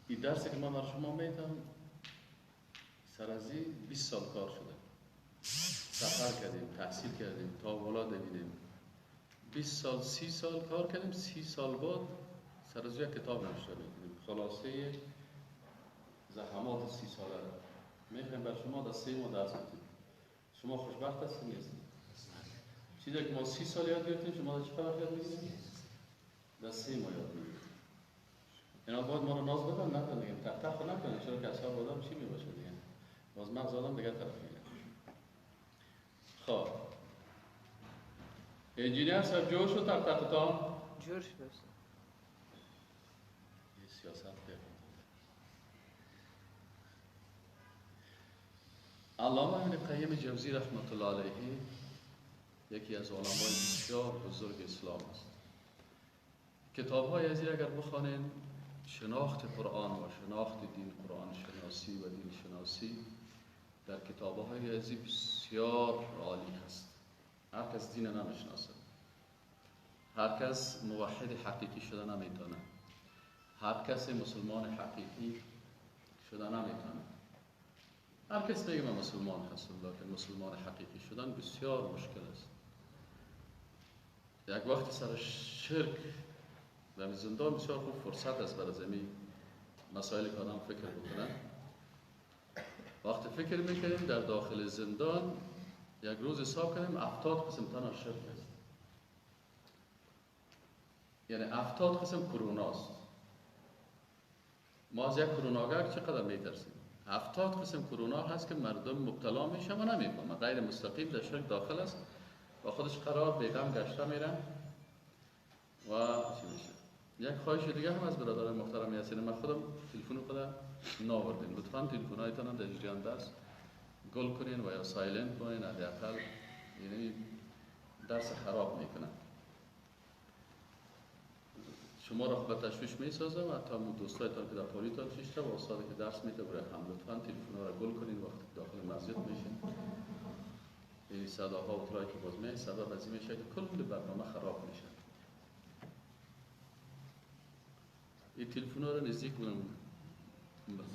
این درسی که من برای شما میدم سر از این 20 سال کار شده. سفر کردیم، تحصیل کردیم، تا بالا دویدیم. 20 سال 30 سال کار کردیم. 30 سال بعد سر از یک کتاب نوشته کردیم، خلاصه زحمات 30 ساله را میخوایم بر شما در 3 ماه درس بدیم. شما خوشبخت هستید نیستید؟ چیزی که ما 30 سال یاد گرفتیم شما در چقدر یاد میگیرید؟ در 3 ماه یاد میگیرید. اینا باید ما رو ناز بدن نکنن دیگه، تخت نکنن، چرا که اصحاب آدم چی میباشه دیگه، باز مغز آدم دیگه طرف میره. خب انجینیر صاحب جور شد در تختتان؟ جور شد. یه سیاست کرد. علامه ابن قیم جوزی رحمت الله علیه یکی از علمای بسیار بزرگ اسلام است. کتاب‌های از این اگر بخوانید، شناخت قرآن و شناخت دین، قرآن شناسی و دین شناسی در کتاب‌های از این بسیار عالی هست. هر کس دین نمیشناسه، هر کس موحد حقیقی شده نمیتونه، هر کس مسلمان حقیقی شده نمیتونه. هر کس میگه من مسلمان هستم، لیکن مسلمان حقیقی شدن بسیار مشکل است. یک وقت سر شرک و زندان بسیار خوب فرصت است برای زمین مسائل که آدم فکر بکنه. وقتی فکر میکنیم در داخل زندان یک روز حساب کنیم 70 قسم تنها شرک است، یعنی 70 قسم کرونا است. ما از یک کروناگر چقدر میترسیم؟ 70 قسم کرونا هست که مردم مبتلا میشه و نمیفهمه، غیر مستقیم در شرک داخل است و خودش قرار بیغم گشته میره و چی میشه. یک خواهش دیگه هم از برادران محترم یاسین، من خودم تلفن خودم ناوردین، لطفاً تلفن‌هایتان در جریان درس گل کنین و یا سایلنت کنین، حداقل یعنی درس خراب میکنه. شما را به تشویش میسازه و حتی دوستایتان که در پالیتان شیشته و استادی که درس میده برای هم لطفاً تلفن‌ها را گل کنین وقتی داخل مسجد میشین. این صداها و اطلاعی که باز می سبب از این میشه که کل برنامه خراب میشه. این تلفن‌ها را نزدیک کنم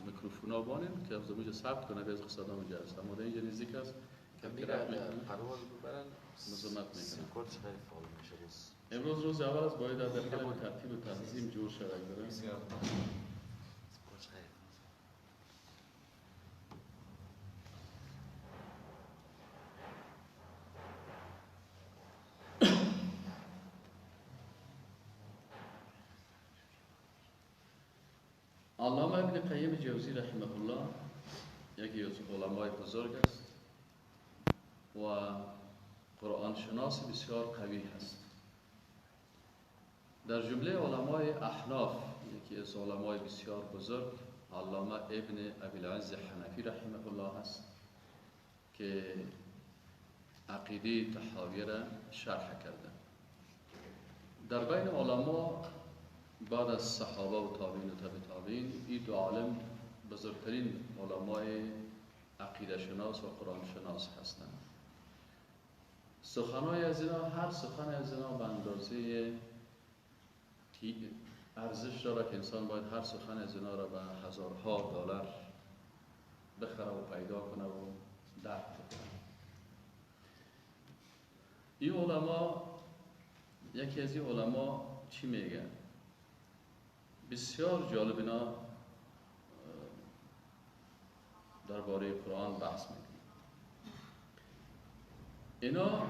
میکروفونا بانیم که از اونجا ثبت کنه به از قصدام جلسه. اما در اینجا نزدیک است که قرائت میکنن، پرواز ببرن، مزاحمت میکنن. کورس خیلی فعال میشه. امروز روز اول از باید در داخل ترتیب و تنظیم جور شود داره. علامه ابن قیم جوزی رحمه الله یکی از علمای بزرگ است و قرآن شناس بسیار قوی است. در جمله علمای احناف یکی از علمای بسیار بزرگ علامه ابن ابی‌العز حنفی رحمه الله است که عقیده طحاویه را شرح کرده. در بین علما بعد از صحابه و تابعین و تبع تابعین این دو عالم بزرگترین علمای عقیده شناس و قرآن شناس هستند. سخنهای از اینا، هر سخن از اینا به اندازه ارزش داره که انسان باید هر سخن از اینا را به هزارها دلار بخره و پیدا کنه و درک کنه. این علما، یکی از این علما چی میگه؟ بسیار جالب اینا درباره قرآن بحث میکنه. اینا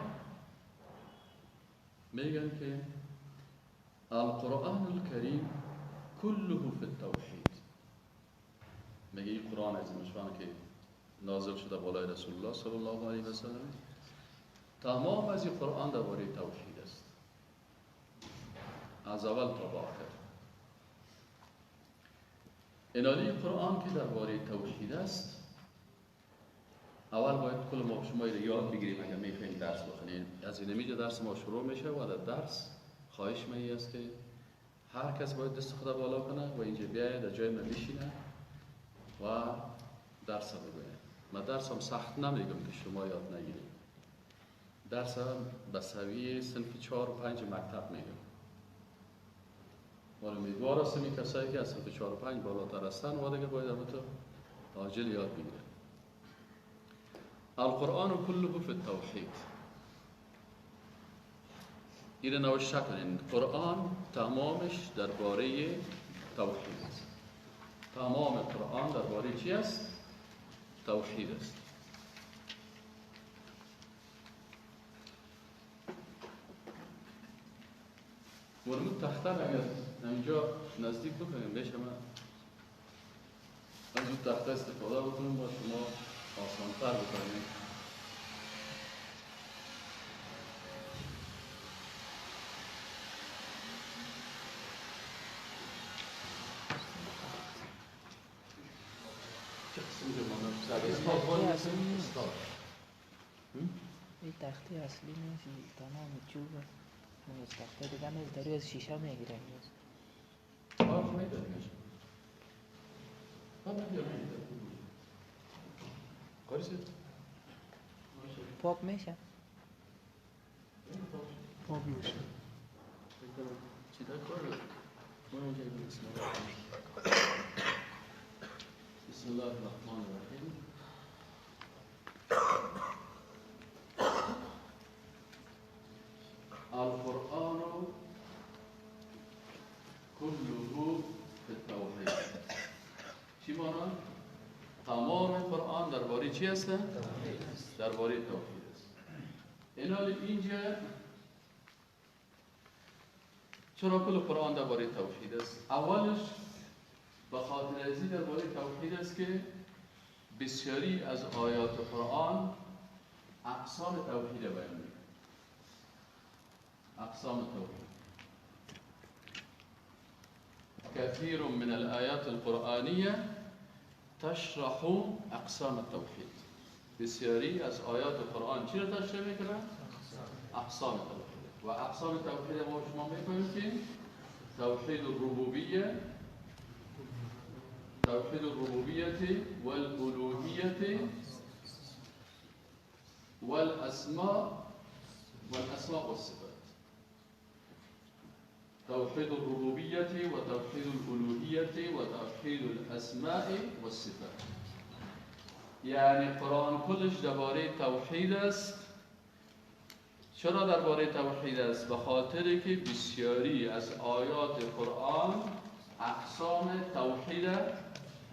میگن که القرآن الکریم کله فی التوحید. میگه این قرآن عظیم شان که نازل شده بالای رسول الله صلی الله علیه و سلم، تمام از این قرآن درباره توحید است، از اول تا به آخر. اینالی قرآن که درباره توحید است، اول باید کل ما شما یاد بگیریم اگر میخوایم درس بخونیم. از این میجا درس ما شروع میشه و در درس خواهش من است که هر کس باید دست خدا بالا کنه و اینجا بیاید در جای من بشینه و درس بگوید. من درس هم سخت نمیگم که شما یاد نگیرید. درس هم به سویه صنف 4 و 5 مکتب میگم. ولی امیدوار هستم این کسایی که از صفحه 4 و 5 بالاتر هستن و دیگه باید البته عاجل یاد بگیرن. القرآن كله في التوحید. این نوشته کنین، قرآن تمامش درباره توحید است. تمام قرآن درباره چی است؟ توحید است. ورمون تخته اگر اینجا نزدیک بکنیم بشه من از اون تخته استفاده بکنیم با شما آسان‌تر بکنیم. چه قسم جمعه این تخته اصلی نیست، تمام چوبه. اون تخته دیگه نیست، داری از شیشه میگیره. آه میدونیش. پاک میشه؟ پاک میشه. بسم الله الرحمن الرحیم. القرآن كله في التوحید. چی مانا؟ تمام قرآن درباره چی است؟ درباره توحید است. اینجا چرا کل قرآن درباره توحید است؟ اولش به خاطر ازی درباره توحید است که بسیاری از آیات قرآن اقسام توحید بیان می‌کنند. اقسام توحید. كثير من الآيات القرآنية تشرح أقسام التوحيد. بسیاری از آیات قرآن چی را تشریح می‌کنند؟ اقسام توحید. و اقسام توحید ما شما می‌کنیم که توحید الربوبیه، توحید الربوبیه والالوهیه والاسماء والصفات. توحید الربوبیه و توحید الالوهیه و توحید الاسماء والصفات. یعنی قرآن کلش درباره توحید است. چرا درباره توحید است؟ به خاطر که بسیاری از آیات قرآن اقسام توحید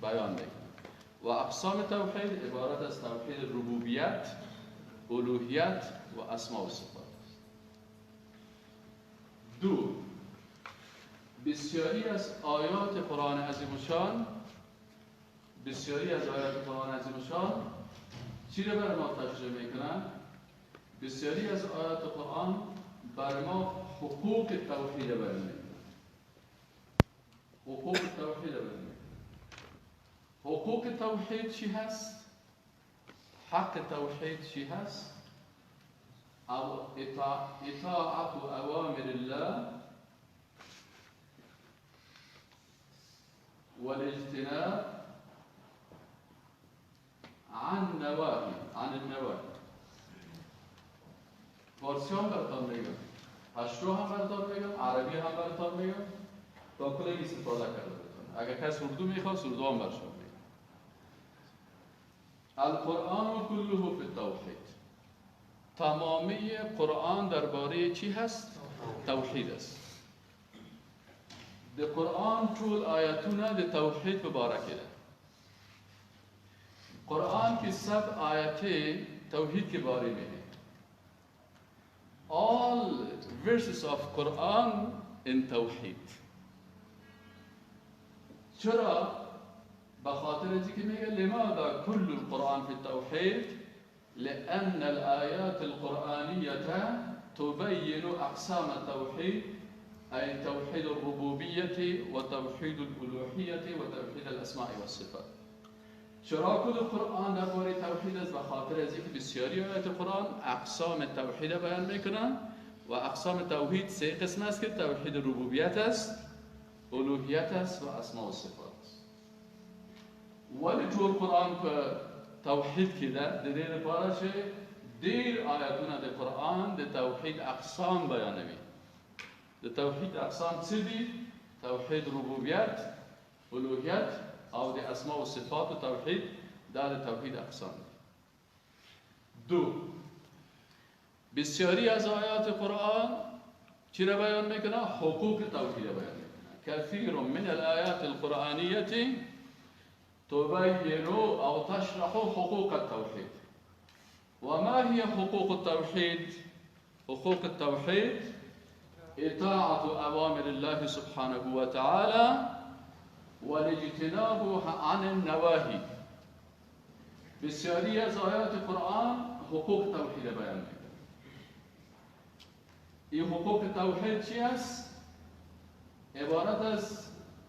بیان می‌کنند. و اقسام توحید عبارت از توحید ربوبیت، الوهیت و اسماء و صفات است. دو، بسیاری از آیات قرآن عظیم‌الشان چی را بر ما تشریح می‌کنند؟ بسیاری از آیات قرآن بر ما حقوق توحید بیان می‌کنند. حقوق توحید بیان می‌کنند. حقوق توحید چی هست؟ حق توحید چی هست؟ اطاعت اوامر الله والاجتناب عن النواهی. فارسی هم براتون میگم، پشتو هم براتون میگم، عربی هم براتون میگم، تا کلی استفاده کرده بتون. اگر کس اردو میخواد اردو هم برشون میگم. القرآن كله في التوحید. تمامی قرآن درباره چی هست؟ توحید است. در قرآن طول آیاتونه در توحید مبارکه ده. قرآن کی 7 آیات توحید کے بارے میں ہے. All verses of Quran in توحید. چرا؟ بخاطر ذکر میگه لماذا كل القرآن في التوحید؟ لأن الآيات القرآنية تبين أقسام التوحيد، أي توحيد الربوبية وتوحيد الألوهية وتوحيد الأسماء والصفات. چرا کل قرآن درباره توحید است؟ به خاطر از اینکه بسیاری آیات قرآن اقسام توحید بیان میکنند و اقسام توحید 3 قسم است که توحید ربوبیت است، الوهیت است و اسماء و صفات است. ولی طول قرآن که توحید که در پارچه دیر آیاتونه در قرآن در توحید اقسام بیان نمی. در توحید اقسام چی دی؟ توحید ربوبیت الوهیت او د اسماء و صفات و توحید در توحید اقسام. دو، بسیاری از آیات قرآن چی را بیان میکنه؟ حقوق توحید را بیان میکنه. کثیر من الآیات القرآنیه تبین او تشرح حقوق التوحید. و ما هي حقوق التوحید؟ حقوق التوحید اطاعت اوامر الله سبحانه و تعالی والاجتناب عن النواهی. بسیاری از آیات قرآن حقوق توحید بیان میکنه. این حقوق توحید چی است؟ عبارت از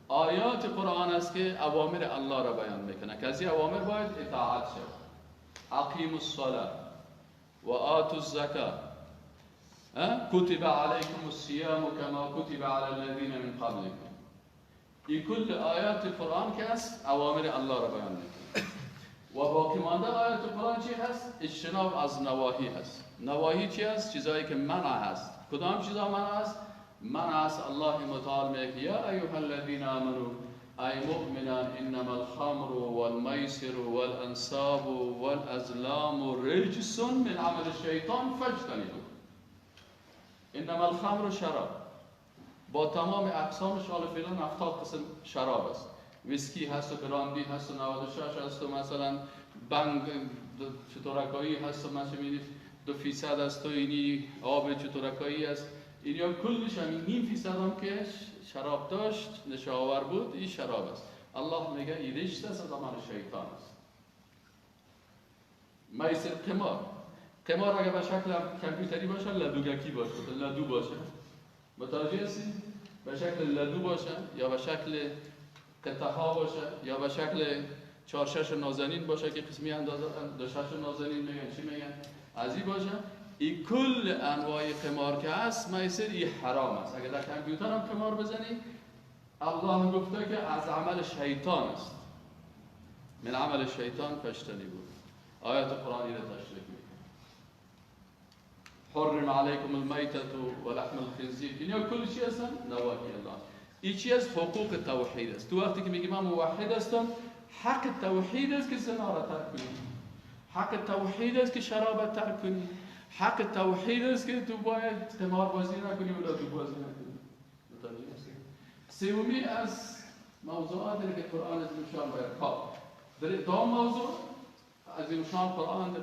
آیات قرآن است که اوامر الله را بیان میکنه که از این اوامر باید اطاعت شد. اقیموا الصلاة و آتوا الزکاة کتب علیکم الصیام کما کتب علی الذین من قبلکم. این کل آیات قرآن که است اوامر الله را بیان میکنه. و باقی مانده آیات قرآن چی هست؟ اجتناب از نواهی هست. نواهی چی هست؟ چیزایی که منع هست. کدام چیزا منع هست؟ منع است. الله متعال میگه یا ایها الذین آمنوا ای مؤمنان انما الخمر والمیسر والانصاب والازلام رجس من عمل الشیطان فاجتنبوه. انما الخمر شراب، با تمام اقسامش حالا فعلا 70 قسم شراب است. ویسکی هست و براندی هست و 96 هست و مثلا بنگ چطورکایی هست و مثلا 2% است و اینی آب چطورکایی است. اینیا کلش همین نیم فیصد هم که شراب داشت نشاور بود این شراب است. الله میگه این رجس است از عمل شیطان است. میسر قمار اگر به شکل کامپیوتری باشه لدوگکی باشه، لدو باشه، متوجه هستی؟ به شکل لدو باشه یا به شکل قطعه ها باشه یا به شکل 4-6 نازنین باشه که قسمی اندازه 2-6 نازنین میگن چی میگن از این باشه. این کل انواع قمار که هست میسر این حرام است. اگر در کامپیوتر هم قمار بزنی الله گفته که از عمل شیطان است. من عمل شیطان فاجتنبوه. آیات قرآنی را تشریح میکنه. حرم علیکم المیتة و لحم الخنزیر. اینا کل چی هستن؟ نواهی الله. این چی از حقوق توحید است. تو وقتی که میگی من موحد هستم حق توحید است که زنا را ترک کنی. حق توحید است که شراب را ترک کنی. حق توحید است که تو باید قمار بازی نکنی ولا تو بازی نکنی. متوجه هستی؟ سومی از موضوعاتی که قرآن از نشان باید در دو موضوع از نشان قرآن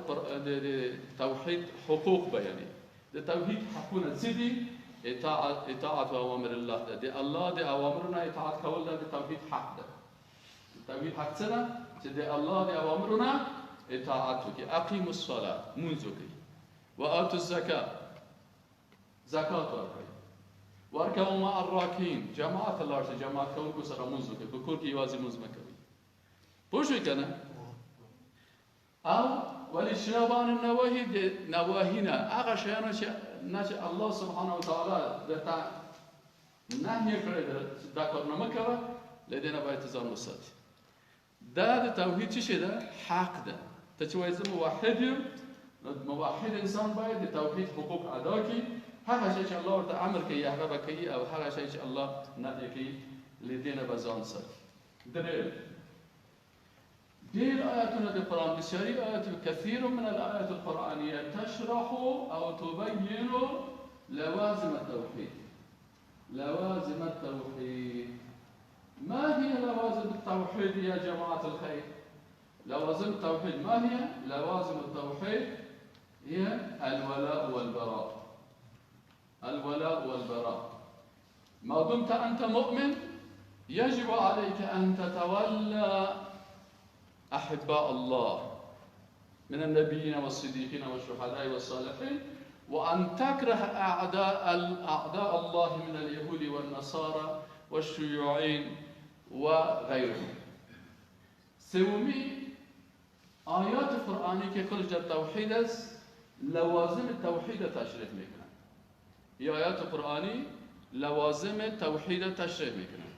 توحید حقوق بیانی. در توحید حقونه زیدی اطاعت اوامر الله ده. الله ده اوامرنا اطاعت کول ده توحید حق ده. توحید حق سره چې ده الله ده اوامرنا اطاعت وکي. اقیموا الصلاة منځ وکي. و آتوا الزکاة زکات ورکوي. مع الراکعین جماعت الله شه جماعت کوونکو سره منځ وکي. په کور کې یوازې منځ مه کوئ. پوه شئ کنه؟ او والاجتناب عن النواهی ده نواهی نه هغه شیانو چې الله سبحانه و تعالی درته نهی کړی دا کار نه مه کوه له دې نه باید ځان وساتي. دا د توحید څه شی ده؟ حق ده. ته چې وایې زه موحد یم نو موحد انسان باید د توحید حقوق ادا کړي. هغه شی چې الله ورته امر کوي هغه به کوي او هغه شی چې الله نهی کوي له دې نه به ځان ساتي. درېیم دير آياتنا في القرآن بسياري آيات كثير من الآيات القرآنية تشرح أو تبين لوازم التوحيد. لوازم التوحيد. ما هي لوازم التوحيد يا جماعة الخير؟ لوازم التوحيد ما هي؟ لوازم التوحيد هي الولاء والبراء. الولاء والبراء. ما دمت أنت مؤمن يجب عليك أن تتولى أحباء الله من النبيين والصديقين والشهداء والصالحين وأن تكره أعداء الله من اليهود والنصارى والشيوعيين وغيرهم. سومي آيات القرآن که کلش در توحید است لوازم توحید تشریح میکنن. این آیات قرآنی لوازم توحید تشریح میکنن.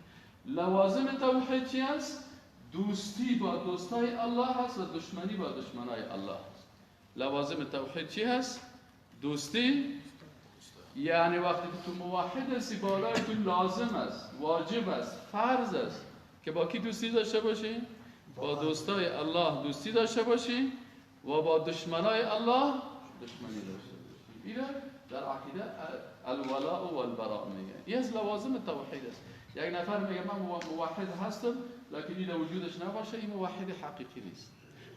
لوازم توحید چی است؟ دوستی با دوستای الله هست و دشمنی با دشمنای الله هست. لوازم توحید چی هست؟ دوستی یعنی وقتی که تو موحد هستی بالای تو لازم است، واجب است، فرض است که با کی دوستی داشته باشی؟ با دوستای الله دوستی داشته باشی و با دشمنای الله دشمنی داشته باشی. اینا در عقیده الولاء و البراء میگه. این از لوازم توحید است. یک نفر میگه من موحد هستم لکن این وجودش نباشه، این موحد حقیقی نیست.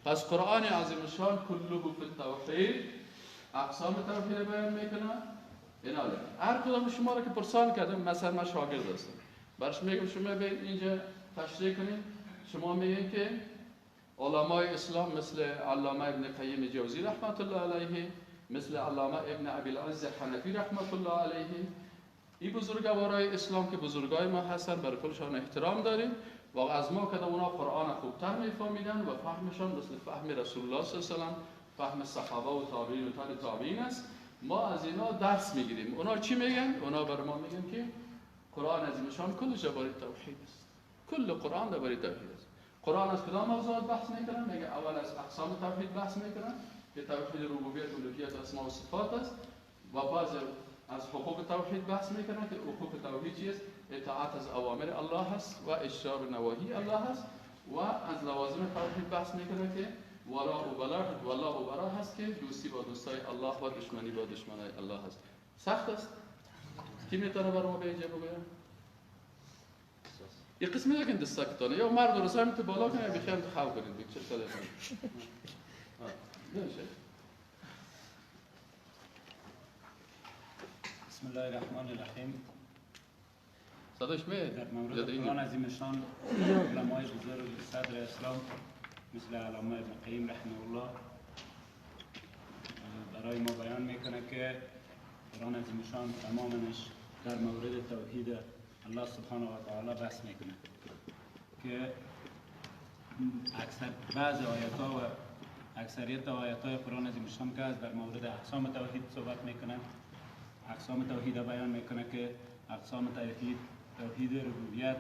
پس قرآن عظیم شان کله فی التوحید اقسام توحید بیان میکنه. اینا هر کدام شما را که پرسان کردم، مثلا من شاگرد هستم، برش میگم شما بیاید اینجا تشریح کنید. شما میگین که علمای اسلام مثل علامه ابن قیم جوزی رحمت الله علیه، مثل علامه ابن ابی العز حنفی رحمت الله علیه، این بزرگوارای اسلام که بزرگای ما هستن، برای کلشان احترام داریم و از ما که اونا قرآن خوبتر میفهمیدن و فهمشان مثل فهم رسول الله صلی الله علیه و فهم صحابه و تابعین و تابعین است. ما از اینا درس میگیریم. اونا چی میگن؟ اونا بر ما میگن که قرآن عظیمشان کلش درباره توحید است. کل قرآن درباره توحید است. قرآن از کدام موضوعات بحث میکنن؟ میگه اول از اقسام توحید بحث میکنن که توحید ربوبیت، الوهیت، اسماء و صفات است و بعض از حقوق توحید بحث میکنن که حقوق توحید چیست؟ اطاعت از اوامر الله هست و اجتناب نواهی الله هست و از لوازم توحید بحث میکنن که ولا و برا هست که دوستی با دوستای الله و دشمنی با دشمنای الله هست. سخت است؟ کی میتونه بر ما به اینجا بگه؟ یه قسمی دیگه دستکتونه یا مرد رو سرم تو بالا کنه یا بخیرم تو خواب کنید بگه چه ساله کنید. نمیشه. بسم الله الرحمن الرحیم. صداش میاد؟ در مورد قرآن عظیم شان علمای بزرگ صدر اسلام مثل علامه ابن قیم رحمه الله برای ما بیان میکنه که قرآن عظیم شان تمامش در مورد توحید الله سبحانه و تعالی بحث میکنه که بعض آیات ها و اکثریت آیات های قرآن عظیم شان که در مورد اقسام توحید صحبت میکنه. اقسام توحید بیان میکنه که اقسام توحید ربوبیت،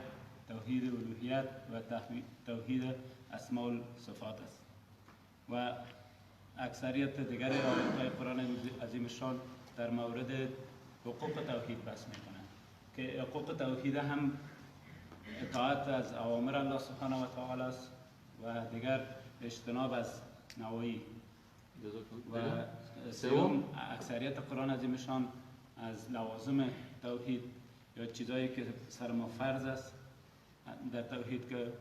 توحید الوهیت و توحید اسماء و صفات است و اکثریت دیگر آیات قرآن عظیم شان در مورد حقوق توحید بحث میکنه که حقوق توحید هم اطاعت از اوامر الله سبحانه و تعالی است و دیگر اجتناب از نواهی. و سوم اکثریت قرآن عظیم شان از لوازم توحید یا چیزایی که سر ما فرض است در توحید که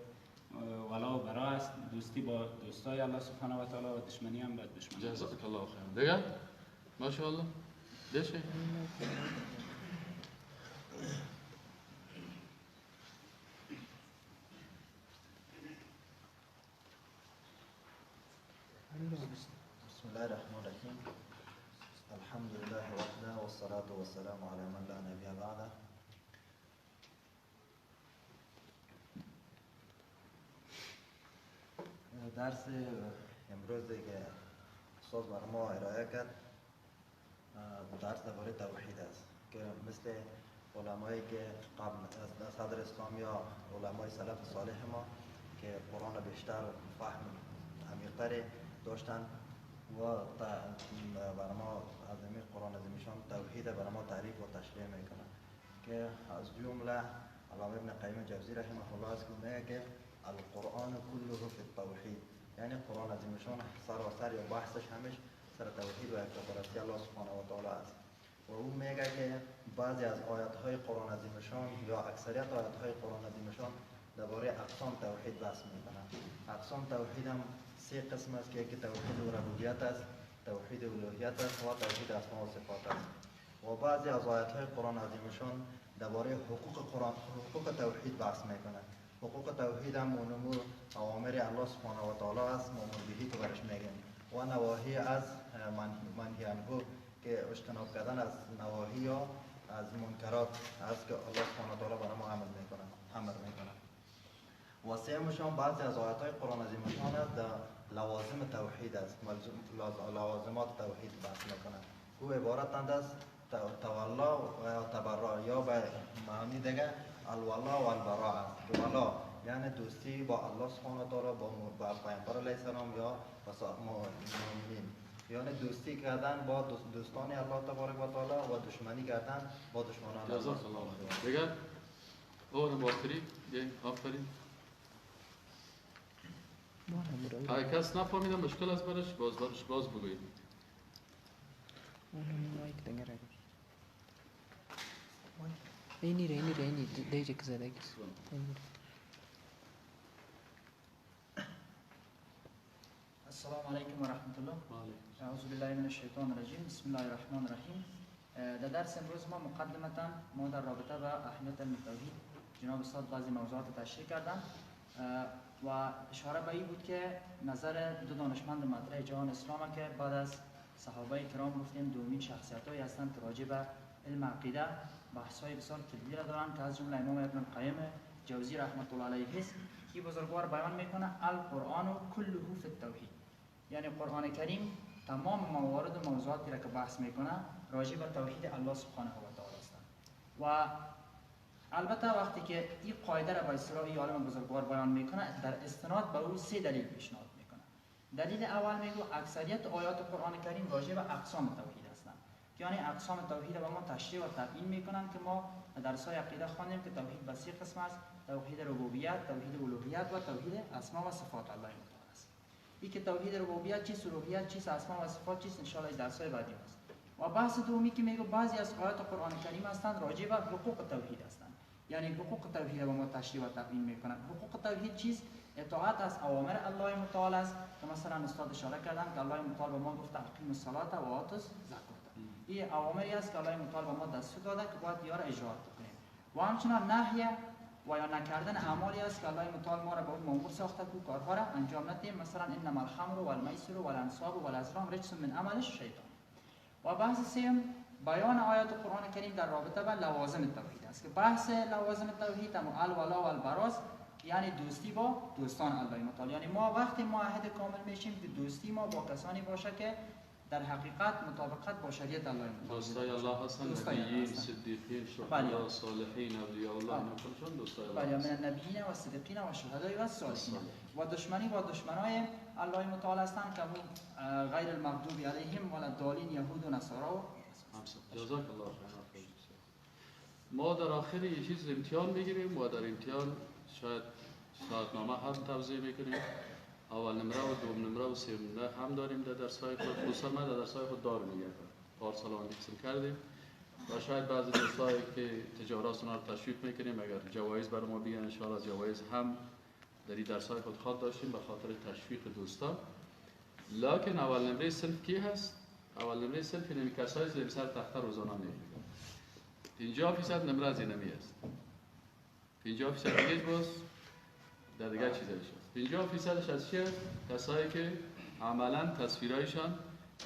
ولا و برا است، دوستی با دوستای الله سبحانه و تعالی و دشمنی هم با دشمنان. جزاک الله خیر. دیگه ماشاءالله دیشه. بسم الله الرحمن الرحیم. الحمد لله وحده والصلاة والسلام على من لا نبی بعده. درس امروز که استاد بر ما ارائه کرد درس درباره توحید است که مثل علمایی که قبل از صدر اسلام یا علمای سلف صالح ما که قرآن بیشتر فهم عمیق‌تری داشتن و برای ما از این قرآن عظیمشان توحید برای ما تعریف و تشریح میکنن که از جمله علامه ابن قیم جوزی رحمه الله است که میگه که القرآن كله فی التوحید، یعنی قرآن عظیمشان سر یا بحثش همش سر توحید و یکتاپرستی الله سبحانه و تعالی است و او میگه که بعضی از آیات‌های قرآن عظیمشان یا اکثریت آیات‌های قرآن عظیمشان درباره اقسام توحید بحث میکنن. اقسام توحید هم سه قسم است که یکی توحید ربوبیت است، توحید الوهیت است و توحید اسماء و صفات است. و بعضی از آیات‌های قرآن عظیمشان درباره حقوق توحید بحث میکنن. حقوق توحید هم امور اوامر الله سبحانه و تعالی است، مأمور بهی که برش میگن و نواهی از منهی عنه که اجتناب کردن از نواهی یا از منکرات است که الله سبحانه و تعالی برای ما امر میکنن. و سومشان بعضی از آیات‌های قرآن عظیمشان است در لوازم توحید است، لوازمات توحید بحث میکنن. او عبارتند از تولا و تبرع یا به معنی دیگه الولا و البراء است. ولا یعنی دوستی با الله سبحانه و تعالی، با پیامبر علیه السلام یا با مؤمنین، یعنی دوستی کردن با دوستان الله تبارک و تعالی و دشمنی کردن با دشمنان الله جزاک الله خیر. بگم اون آخری یه آفرین. اگه کس نفهمیدم مشکل است برش باز بگویید. اینی دیگه که زده گیست. السلام عليكم ورحمة الله. أعوذ بالله من الشيطان الرجيم. بسم الله الرحمن الرحیم. در درس امروز ما مقدمتا در رابطه با اهمیت علم توحید جناب استاد بعضی موضوعات تشریح کردن و اشاره به این بود که نظر دو دانشمند مطرح جهان اسلام که بعد از صحابه کرام گفتیم دومین شخصیتایی هستند که راجع به علم عقیده بحث‌های بسیار کلیدی را دارند که از جمله امام ابن القیم جوزی رحمت الله علیه است که بزرگوار بیان میکنه القرآن کله فی التوحید، یعنی قرآن کریم تمام موارد و موضوعاتی را که بحث میکنه راجع به توحید الله سبحانه و تعالی است. و البته وقتی که این قاعده را به اصطلاح این عالم بزرگوار بیان میکنه در استناد به او سه دلیل پیشنهاد میکنه. دلیل اول میگه اکثریت آیات قرآن کریم راجع به اقسام توحید هستند، یعنی اقسام توحید را به ما تشریح و تبیین میکنن که ما در درس‌های عقیده خواندیم که توحید به سه قسم است: توحید ربوبیت، توحید الوهیت و توحید اسما و صفات الله تعالی است. این که توحید ربوبیت چیست، الوهیت چیست، اسما و صفات چیست، ان شاء الله درس‌های بعدی است. و بحث دومی که میگه بعضی از آیات قرآن کریم هستند راجع به حقوق توحید هستند، یعنی حقوق توحید را به ما تشریح و تبیین میکنن. حقوق توحید چیست؟ اطاعت از اوامر الله متعال است که مثلا استاد اشاره کردن که الله متعال به ما گفته اقیم الصلاه و آتوا الزکات. این اوامری است که الله متعال به ما دستور داده که باید یا را اجرا کنیم. و همچنین نهی و یا نکردن اعمالی است که الله متعال ما را به اون مأمور ساخته که کارها را انجام ندهیم، مثلا انما الخمر والمیسر والانصاب والازلام رجس من عمل الشیطان. و بحث سوم بیان آیات قرآن کریم در رابطه با لوازم توحید است که بحث لوازم توحید هم الولا و البراز، یعنی دوستی با دوستان الله متعال. یعنی ما وقتی معاهده کامل میشیم که دوستی ما با کسانی باشه که در حقیقت مطابقت با شریعت الله متعال. دوستای الله هستند، نبیین، صدیقین، شهدا، صالحین، اولیاء الله، اینا کلشون دوستای الله بله، هستند. من النبیین و صدیقین و شهداء و صالحین. و دشمنی با دشمنای الله متعال هستند که غیر المغضوب علیهم ولا الضالین یهود و نصارا. جزاک الله خیر. ما در آخر یه چیز امتحان میگیریم و در امتحان شاید ساعتنامه هم توضیح میکنیم. اول نمره و دوم نمره و سوم نمره هم داریم در درس‌های خود. خصوصا من در درس‌های خود دارم میگم پارسال آن قسم کردیم و شاید بعضی دوستایی که تجارت اونا رو تشویق میکنیم اگر جوایز برای ما بیان ان شاء الله جوایز هم در این درس‌های خود خواهد داشتیم به خاطر تشویق دوستان. لکن اول نمره صنف کی هست؟ اول نمره صنف اینمی کسایی زیر سر تخته روزانه میگیرن. 50% نمره از اینمی است. 50% دیگه باز در دیگر چیزایش است. 50% از چیه؟ کسایی که عملا تصویرایشان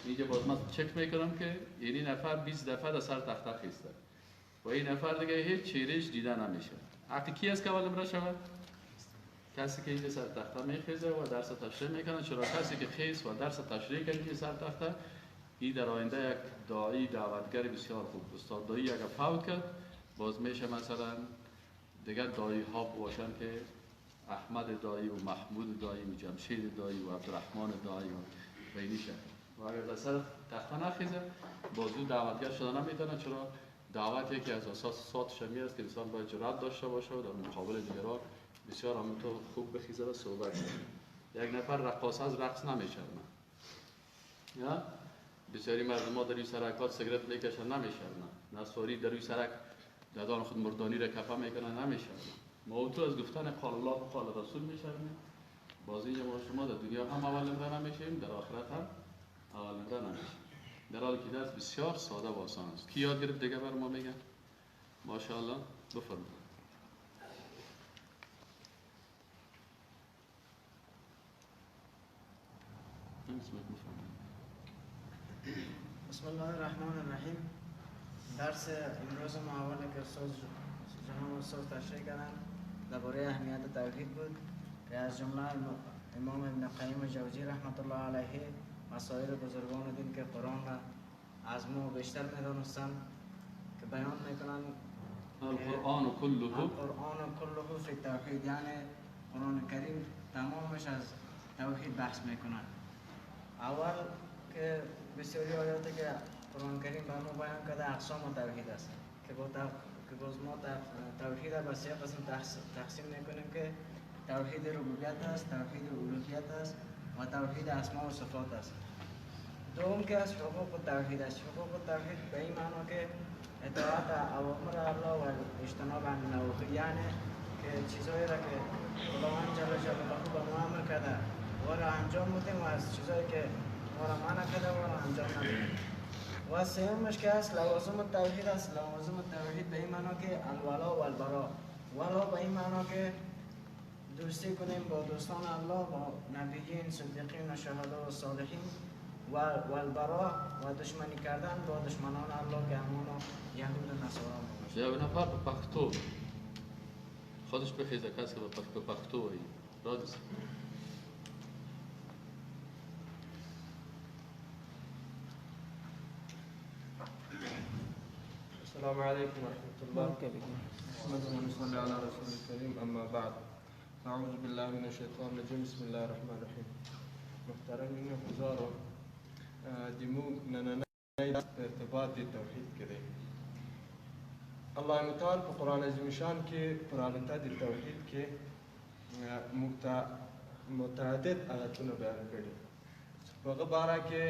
میگه باز من چک میکنم که یعنی نفر 20 دفعه در سر تخته خیسته و این نفر دیگه هیچ چهرهش دیده نمیشه. حقی کی است که اول نمره شود؟ کسی که اینجا سر تخته میخیزه و درس تشریح میکنه. چرا کسی که خیز و درس تشریح کنه سر تخته این در آینده یک داعی دعوتگر بسیار خوب استاد دایی اگر فوت کرد باز میشه مثلا دیگر دایی ها باشن که احمد دایی و محمود دایی و جمشید دایی و عبدالرحمن دایی و اینی شد و اگر در سر تخته نخیزه بازو دعوتگر شده نمیتونه. چرا دعوت یکی از اساسات شمی است که انسان باید جرأت داشته باشه و در مقابل دیگران بسیار همونطور خوب بخیزه و صحبت کنه. یک نفر رقاص از رقص نمیشرمه یا بسیاری مردم ها در این سرکات سیگرت میکشن نمیشرمه. نصاری در این سرک دادان خود مردانی را کفه میکنن نمیشرمه. موضوع از گفتن قال الله و قال رسول میشرمه. باز اینجا ما شما در دنیا هم اول نمره نمیشیم، در آخرت هم اول نمره نمیشیم. در حالی که درس بسیار ساده و آسان است. کی یاد گرفت دیگه بر ما میگن؟ ماشاءالله بفرمایید. بسم الله الرحمن الرحیم. درس امروز ما اولی که جناب استاد تشریح کردن درباره اهمیت توحید بود که از جمله امام ابن قیم جوزی رحمت الله علیه و سایر بزرگان دین که قرآن را از ما بیشتر میدانستند که بیان میکنند القرآن کله فی التوحید، یعنی قرآن کریم تمامش از توحید بحث میکنند. اول که بسیاری آیاتی که قرآن کریم به ما بیان کرده اقسام توحید است که باز ما توحید را به سه قسم تقسیم میکنیم که توحید ربوبیت است، توحید الوهیت است و توحید اسماء و صفات است. دوم که از حقوق توحید است. حقوق توحید به این معنا که اطاعت اوامر الله و اجتناب عن نواهی، یعنی که چیزایی را که خداوند جل جلاله به ما امر کرده و را انجام بدیم و از چیزایی که ما را منع کرده و را انجام ندیم. و سومش که است لوازم توحید است. لوازم توحید به این معنا که الولا و البرا. ولا به این معنا که دوستی کنیم با دوستان الله، با نبیین، صدیقین و شهدا و صالحین، و البرا و دشمنی کردن با دشمنان الله که همون یهود و نصارا میباشد. یه نفر به پختو خودش بخیزه، کسی که به پختو هایی رادیست. السلام عليكم ورحمة الله. نحمده ونصلي على رسول الكريم. أما بعد، أعوذ بالله من الشيطان الرجيم. بسم الله الرحمن الرحيم. محترمین هزارو دیمو نننه ارتباط توحید کرده. الله متعال په قرآن عظیم شان کې پرالته د توحید کې متعدد آیاتونه بیان کړي. په هغه باره کې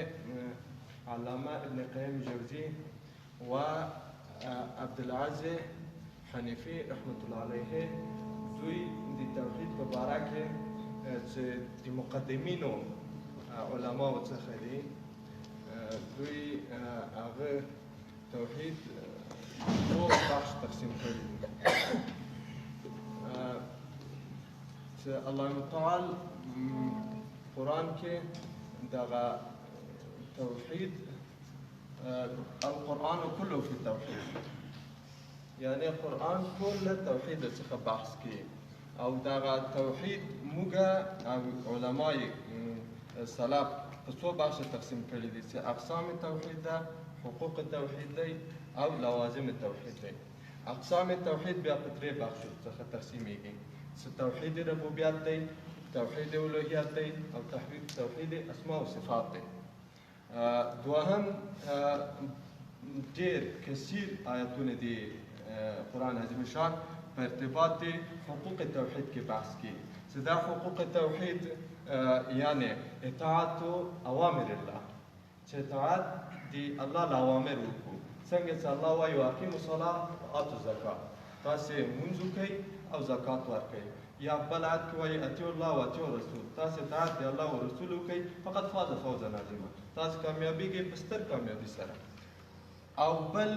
علامه ابن قیم جوزی و عبدالعزیز حنیفی رحمت الله علیه دوی د توحید په باره کې چې د مقدمینو علماو څخه دي، دوی هغه توحید دو بخش تقسیم کړي دي. چې الله تعالی قرآن کې دغه توحید القرآن كله في التوحيد، يعني قرآن كل توحید څخه بحث کوي او دغه توحید موږ او علماء سلف په څو بخش تقسیم کړي دي چې اقسام توحید ده، حقوق توحید دی او لوازم توحید دی. اقسام توحید بیا په درې بخشو څخه تقسیمیږي چې توحید ربوبیت دی، توحید الوهیت دی او توحید اسماء و صفات دی. دوهم ډېر کثیر آیاتونه دي قرآن عظیم شان په ارتباط حقوق توحید کې بحث کوي چې دا حقوق توحید یعنی اطاعت اوامر الله، چې اطاعت دی الله له اوامر وکړو. څنګه چې الله وایي واقیموا الصلاة وآتوا الزکاة، تاسې لمونځ وکئ او زکات ورکئ. یا بل آیت کې وایي اطیعوا الله واطیعوا الرسول، تاسې اطاعت د الله او رسول وکئ فقط فاز فوزا عظیما، تاسې کامیابیږئ په ستر کامیابي سره. او بل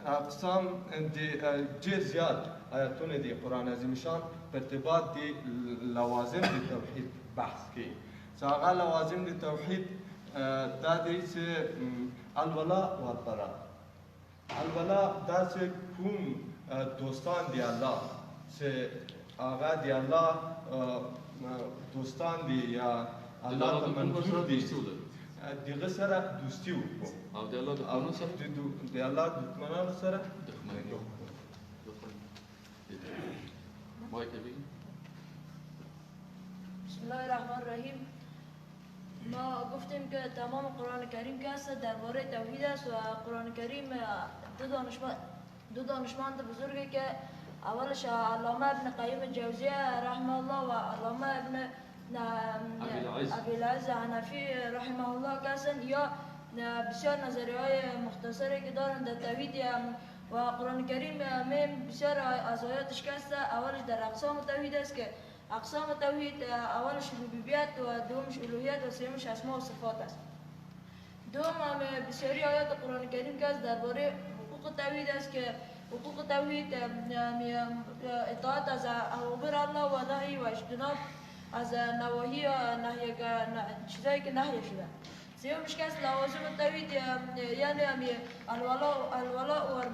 اقسام ډېر زیات آیتونه دي قرآن عظیم شان په ارتباط د لوازم د توحید بحث کوي چې هغه لوازم د توحید دا دی چې الولا و البرا. الولا دا چې کوم دوستان دی الله چې هغه دی الله دوستان دی یا الله ته منظور دي دغه سره دوستي وکړو او د الله دښمنانو سره د الله دښمنانو سره دښمني وای کوي. بسم الله الرحمن الرحیم. ما گفتیم که تمام قرآن کریم که است درباره توحید است و قرآن کریم دو دانشمند بزرگی که اولش علامه ابن قیم جوزیه رحمه الله و علامه ابن ابوالعز حنفی رحمه الله که هستند، یا بسیار نظریه های مختصری که دارند در توحید و قرآن کریم بسیار از آیاتش که است اولش در اقسام توحید است که اقسام توحید اولش ربوبیت و دومش الوهیت و سومش اسماء و صفات است. دوم بسیاری آیات قرآن کریم که است درباره حقوق توحید است که حقوق توحید اطاعت از اوامر الله و نهی و اجتناب از نواهی و چیزایی که نهی شده. سومش که است لوازم توحید یعنی الولا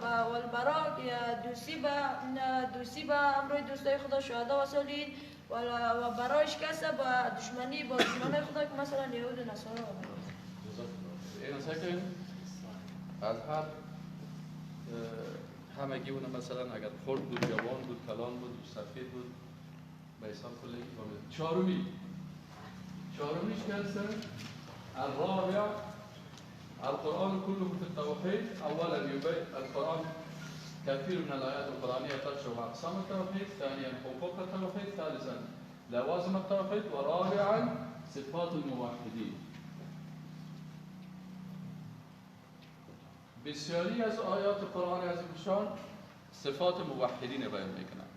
و البرا، دوستی با امر دوستای خدا شهدا و صالحین و برایش که است با دشمنی با دشمنای خدا که مثلا یهود و نصارا. این سکن از همگی اون مثلا اگر خرد بود، جوان بود، کلان بود، سفید بود به حساب کلی چهارمیش که هستن الرابع القرآن كله في التوحيد. أولا القرآن كثير من الآيات القرآنية تشرح أقسام التوحيد. ثانيا حقوق التوحيد. ثالثا لوازم التوحيد. ورابعا صفات الموحدين. بسیاری از آیات قرآن عظیم شان صفات موحدین بیان میکنن،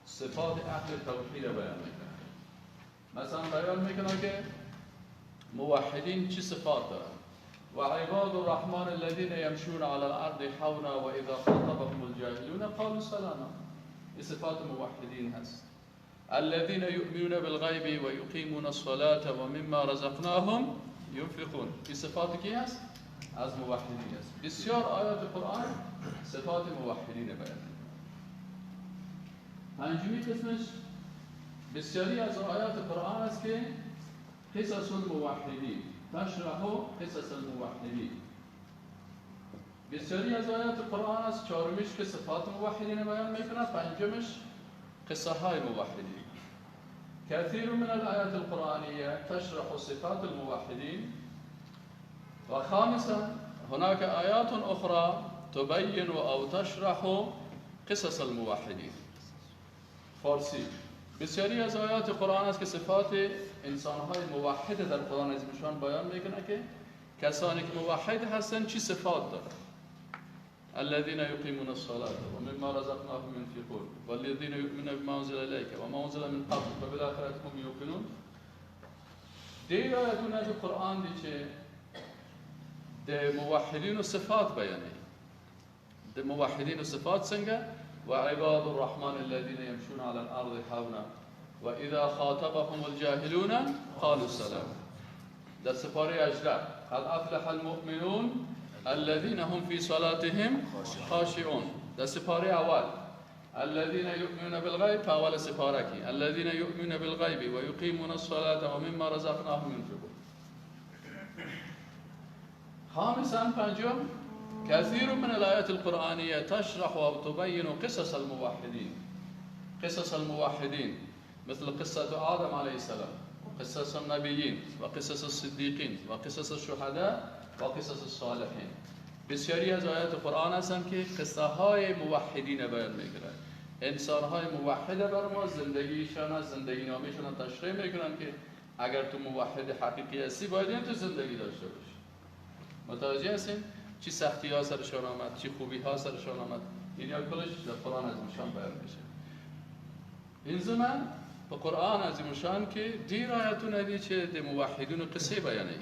صفات اهل توحید بیان میکنن. مثلا بیان میکنن که موحدین چی صفات دارن. و عباد الرحمن الذين يمشون على الارض حونا و اذا خاطبهم الجاهلون قالوا سلاما. این صفات موحدین هست. الذين يؤمنون بالغيب و يقيمون الصلاة و مما رزقناهم ينفقون. این صفات کی هست؟ از موحدین است. بسیار آیات قرآن صفات موحدین بیان. پنجمی قسمش بسیاری از آیات قرآن است که قصص الموحدین، تشرح قصص الموحدین. بسیاری از آیات قرآن است. چهارمیش که صفات موحدین بیان میکنه. پنجمش قصه های موحدین. كثير من الآيات القرآنية تشرح صفات الموحدين. وخامسا هناك آيات أخرى تبين أو تشرح قصص الموحدين. فارسی بسیاری از آیات قرآن است که صفات انسانهای موحد در قرآن عظیمشان بیان میکنه که کسانی که موحد هستن چی صفات دارن. الذين يقيمون الصلاة ومما رزقناهم ينفقون والذين يؤمنون بما أنزل إليك وما أنزل من قبل وبالآخرة هم يوقنون. دیر آیاتونه در قرآن دی که ده موحدین و صفات بیانه. ده موحدین و صفات سنگه و عباد الرحمن الذين يمشون على الأرض حونا و اذا خاطبهم الجاهلون قالوا سلام. در سپاره 18 قد افلح المؤمنون الذين هم في صلاتهم خاشعون. در سپاره اول الذين يؤمنون بالغيب فاول سپاره کی الذين يؤمنون بالغيب ويقيمون الصلاة ومما رزقناهم ينفقون. خامسا پنجم كثير من الآيات القرآنية تشرح وتبين قصص الموحدين. قصص الموحدين مثل قصة آدم عليه السلام وقصص النبيين وقصص الصديقين وقصص الشهداء وقصص الصالحين. بسیاری از آیات قرآن هستند که قصه های موحدین بیان میکنند. انسان های موحد بر ما زندگیشان، زندگی نامشان تشریح میکنند که اگر تو موحد حقیقی هستی باید این تو زندگی داشته باشی. متوجه هستین چی سختی ها سرشان آمد، چی خوبی ها سرشان آمد. این یا کلش در قرآن عظیمشان بیان میشه. این زمان به قرآن عظیمشان که دیر آیاتون هدی چه ده موحدین قصه بیانه.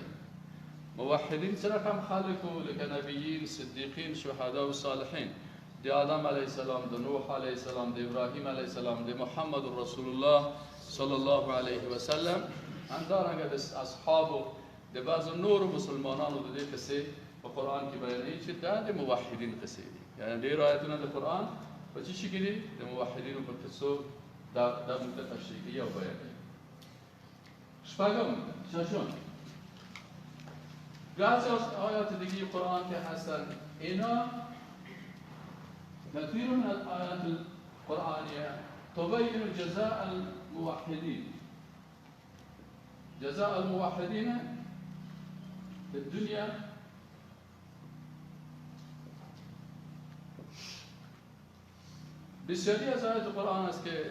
موحدین سره هم خلقو لکه نبیین، صدیقین، شهدا و صالحین. دی آدم علیه السلام، دی نوح علیه السلام، دی ابراهیم علیه السلام، دی محمد رسول الله صلی الله علیه و سلم. اندارنگه دی اصحاب و دی بعض نور و مسلمانان و دی قصه و قرآن کی بیانه چه دی موحدین قصه دی. یعنی دی رایتون دی قرآن و چی شکلی دی موحدین و قصه در مدت تشریعیه و بیانه. شپاگم ششم بعضی از آیات دیگه قرآن که هستن اینا كثير من الآيات القرآنية تبين جزاء الموحدين. جزاء الموحدين في الدنيا بسیاری از آیات قرآن است که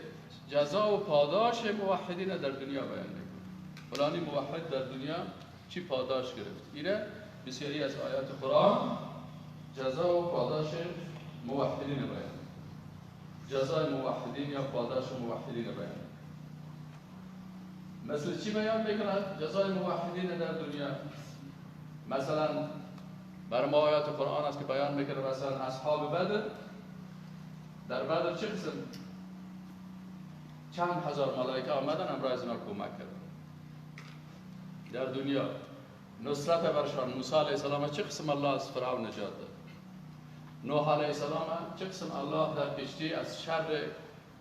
جزا و پاداش موحدین در دنیا بیان میکنه. فلانی موحد در دنیا چی پاداش گرفت. اینه بسیاری از آیات قرآن جزا و پاداش موحدین بیان. جزای موحدین یا پاداش موحدین بیان. مثل چی بیان میکنه جزای موحدین در دنیا؟ مثلا بر ما آیات قرآن است که بیان میکنه مثلا اصحاب بدر در بدر چه قسم چند هزار ملائکه آمدن امرای از اینا کمک کردن. در دنیا نصرت برشان موسی علیه السلام چه قسم الله از فرعون نجات داد. نوح علیه السلام چه قسم الله در کشتی از شر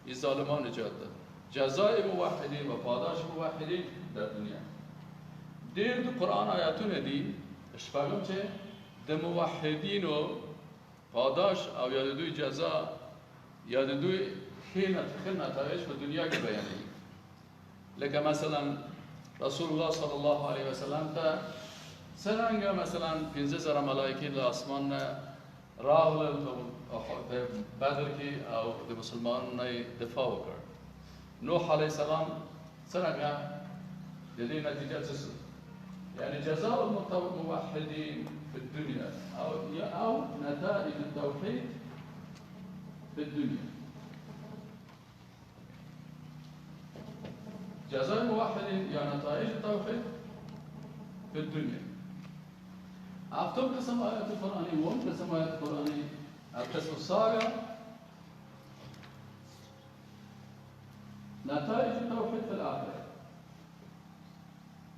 این ظالمان نجات داد. جزای موحدین و پاداش موحدین در دنیا. دیر دو قرآن آیاتون دی اشفاقم چه ده موحدین و پاداش او یاد دوی جزا یاد دوی خیلی نتایج به دنیا که بیانی. لکه مثلا رسول الله صلی الله علیه و سلم تا سرنگ مثلا 15,000 ملائکه ل آسمان راه ول بدر کی او د مسلمان نه دفاع وکړ. نوح علیه السلام سرنگ د دې نتیجه څه يعني جزاء الموحدين في الدنيا او نتائج التوحيد في الدنيا. جزاء الموحدين يعني نتائج التوحيد في الدنيا. أكتب قسم آيات القرآن وهم قسم آيات القرآن القسم السابع نتائج التوحيد في الآخرة.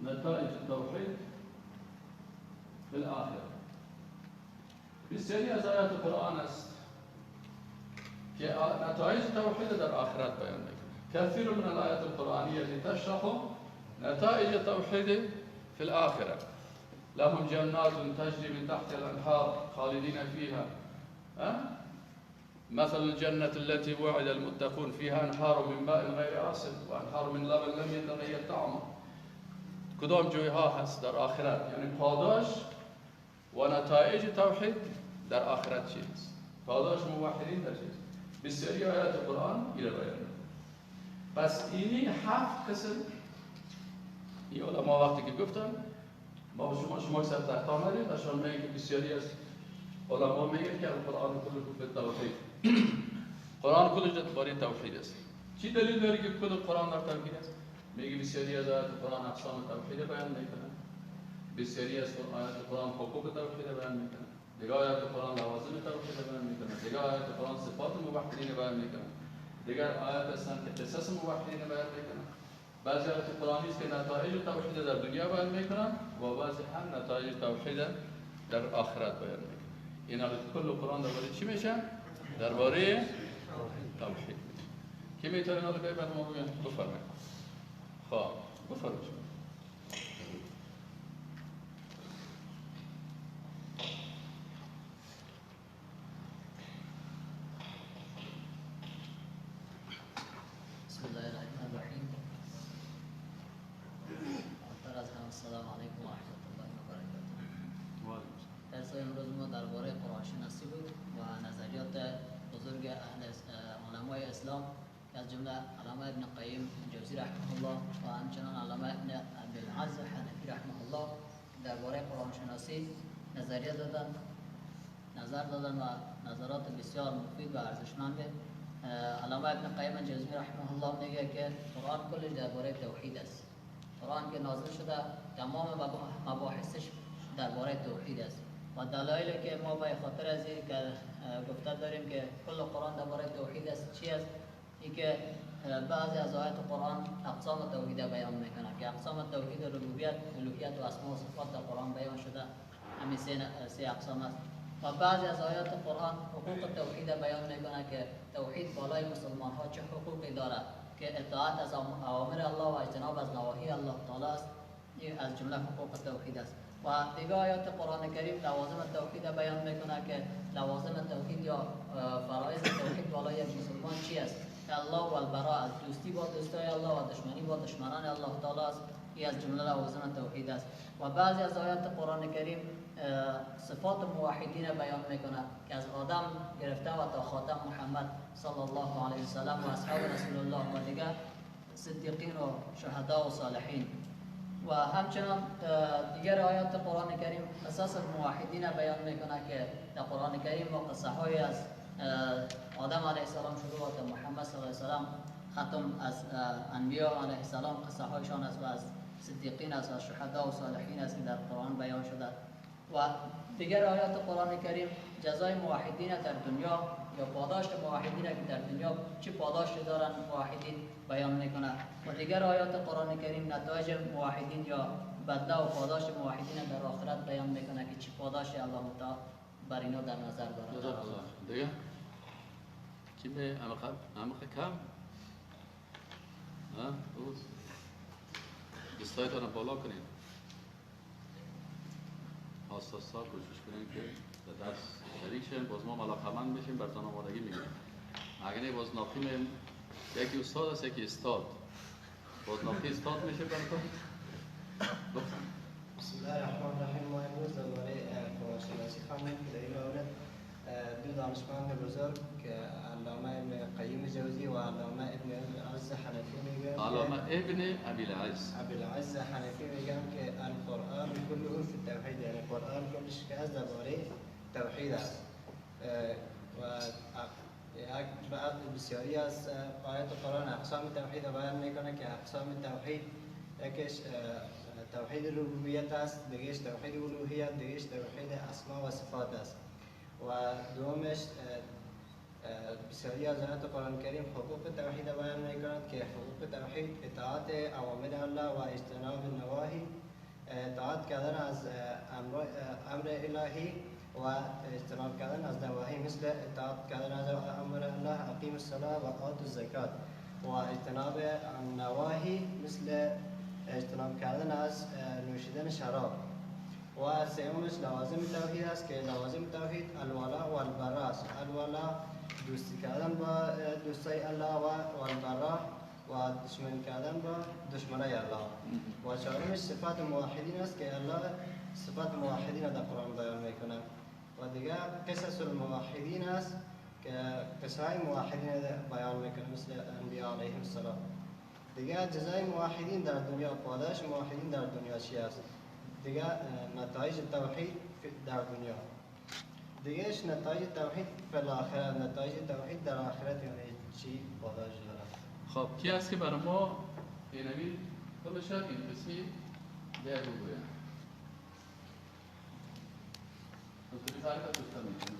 نتائج التوحيد في الآخرة. بسیاری از آیات قرآن است که نتایج توحید در آخرت بیان میکنه. كثير من الآيات القرآنية تشرح نتائج التوحيد في الآخرة. لهم جنات تجري من تحت الأنهار خالدين فيها. مثل الجنة التي وعد المتقون فيها أنهار من ماء غير آسن وأنهار من لبن لم يتغير طعمه. کدام جایها هست در آخرت، یعنی پاداش و نتایج توحید در آخرت چیست؟ پاداش موحدین در چیست؟ بسیاری آیات قرآن ایره بیان. پس اینی 7 قسم این علما وقتی که گفتن ما شما سر تحت آمدید اشان میگه که بسیاری از علما میگن که قرآن کلش به توحید قرآن کلش درباره توحید است. چی دلیل داره که کل قرآن در توحید است؟ میگه بسیاری از آیات قرآن اقسام توحید بیان میکنه. بسیاری از آیات قرآن حقوق توحید بیان میکنه. دیگه آیات قرآن لوازم توحید بیان میکنه. دیگه آیات قرآن صفات موحدین بیان میکنه. دیگر آیات هستند که قصص موحدین بیان میکنن. بعضی آیات قرآنی است که نتایج توحید در دنیا بیان میکنن و بعضی هم نتایج توحید در آخرت بیان میکنن. اینا کل قرآن درباره چی میشه؟ درباره توحید. کی میتونه اینا رو بعد ما بگن؟ بفرمایید. خب بفرمایید. السلام علیکم و رحمت الله و برکاته. درس امروز ما درباره قرآن شناسی بود و نظریات بزرگ علمای اسلام که از جمله علامه ابن قیم جوزی رحمه الله و همچنان علامه ابن عبدالعز حنفی رحمه الله درباره قرآن شناسی نظریه دادن، نظر دادن و نظرات بسیار مفید و ارزشمنده. علامه ابن قیم جوزی رحمه الله میگه که قرآن کلش درباره توحید است. قرآن که نازل شده تمام مباحثش درباره توحید است و دلایلی که ما به خاطر از این که گفته داریم که کل قرآن درباره توحید است چی است؟ این که بعضی از آیات قرآن اقسام توحید بیان میکنه که اقسام توحید ربوبیت، الوهیت و اسماء و صفات در قرآن بیان شده همین سه اقسام است. و بعضی از آیات قرآن حقوق توحید بیان میکنه که توحید بالای مسلمان ها چه حقوقی داره که اطاعت از اوامر الله و اجتناب از نواهی الله تعالی است. این از جمله حقوق توحید است. و دیگه آیات قرآن کریم لوازم توحید بیان میکنه که لوازم توحید یا فرایض توحید بالای یک مسلمان چی است؟ که الله و البراء، دوستی با دوستای الله و دشمنی با دشمنان الله تعالی است. این از جمله لوازم توحید است. و بعضی از آیات قرآن کریم صفات موحدین بیان میکنه که از آدم گرفته و تا خاتم محمد صلی الله علیه و سلم و اصحاب رسول الله و دیگر صدیقین و شهدا و صالحین. و همچنان دیگر آیات قرآن کریم اساس موحدین بیان میکنه که در قرآن کریم ما قصه های از آدم علیه السلام شروع تا محمد صلی الله علیه وسلم ختم از انبیا علیه السلام قصه هایشان است و از صدیقین است و از شهدا و صالحین است که در قرآن بیان شده. و دیگر آیات قرآن کریم جزای موحدین در دنیا یا پاداش موحدین که در دنیا چه پاداشی دارن موحدین بیان میکنه. و دیگر آیات قرآن کریم نتایج موحدین یا بدله و پاداش موحدین در آخرت بیان میکنه که چه پاداشی الله تعالی بر اینا در نظر داره. دیگه کی به عمق کم روز دستایتان رو بالا کنید. آساسا کوشش کنیم که در درس شریک شیم. باز ما ملاقمند بشیم برتان آمادگی میگیم. اگر باز ناقیم یکی استاد است یکی استاد. باز ناقی استاد میشه برتان. بسم الله الرحمن الرحیم. ما امروز درباره قرآن شناسی خواندیم که در این مورد دو دانشمند بزرگ که علامه ابن قیم جوزی و علامه ابن عز حنفی میگن علامه ابن ابی العز حنفی میگن که القرآن کله فی التوحید، یعنی قرآن کلش که از درباره توحید است و بسیاری از آیات قرآن اقسام توحید بیان میکنه که اقسام توحید یکیش توحید ربوبیت است، دیگهش توحید الوهیت، دیگهش توحید اسما و صفات است و دومش بسیاری از آیات قرآن کریم حقوق توحید بیان میکنند که حقوق توحید اطاعت اوامر الله و اجتناب النواهی، اطاعت کردن از امر الهی و اجتناب کردن از نواهی، مثل اطاعت کردن از امر الله اقیم الصلاة و آت الزکات و اجتناب النواهی مثل اجتناب کردن از نوشیدن شراب و سومش لوازم توحید است که لوازم توحید الولا و البرا است. الولا دوستی کردن با دوستای الله و البرا و دشمن کردن با دشمنای الله و چهارمش صفات موحدین است که الله صفات موحدین در قرآن بیان میکنه و دیگه قصص الموحدین است که قصهای موحدین بیان میکنه مثل انبیاء علیهم السلام. دیگه جزای موحدین در دنیا، پاداش موحدین در دنیا چی است؟ دیگه نتایج توحید در دنیا، دیگهش نتایج توحید فی الاخره، نتایج توحید در آخرت یعنی چی پاداش داره. خب کی است که برای ما اینمی کلش این قسمی در رو بگوید دوستری فرق دوستان میکنم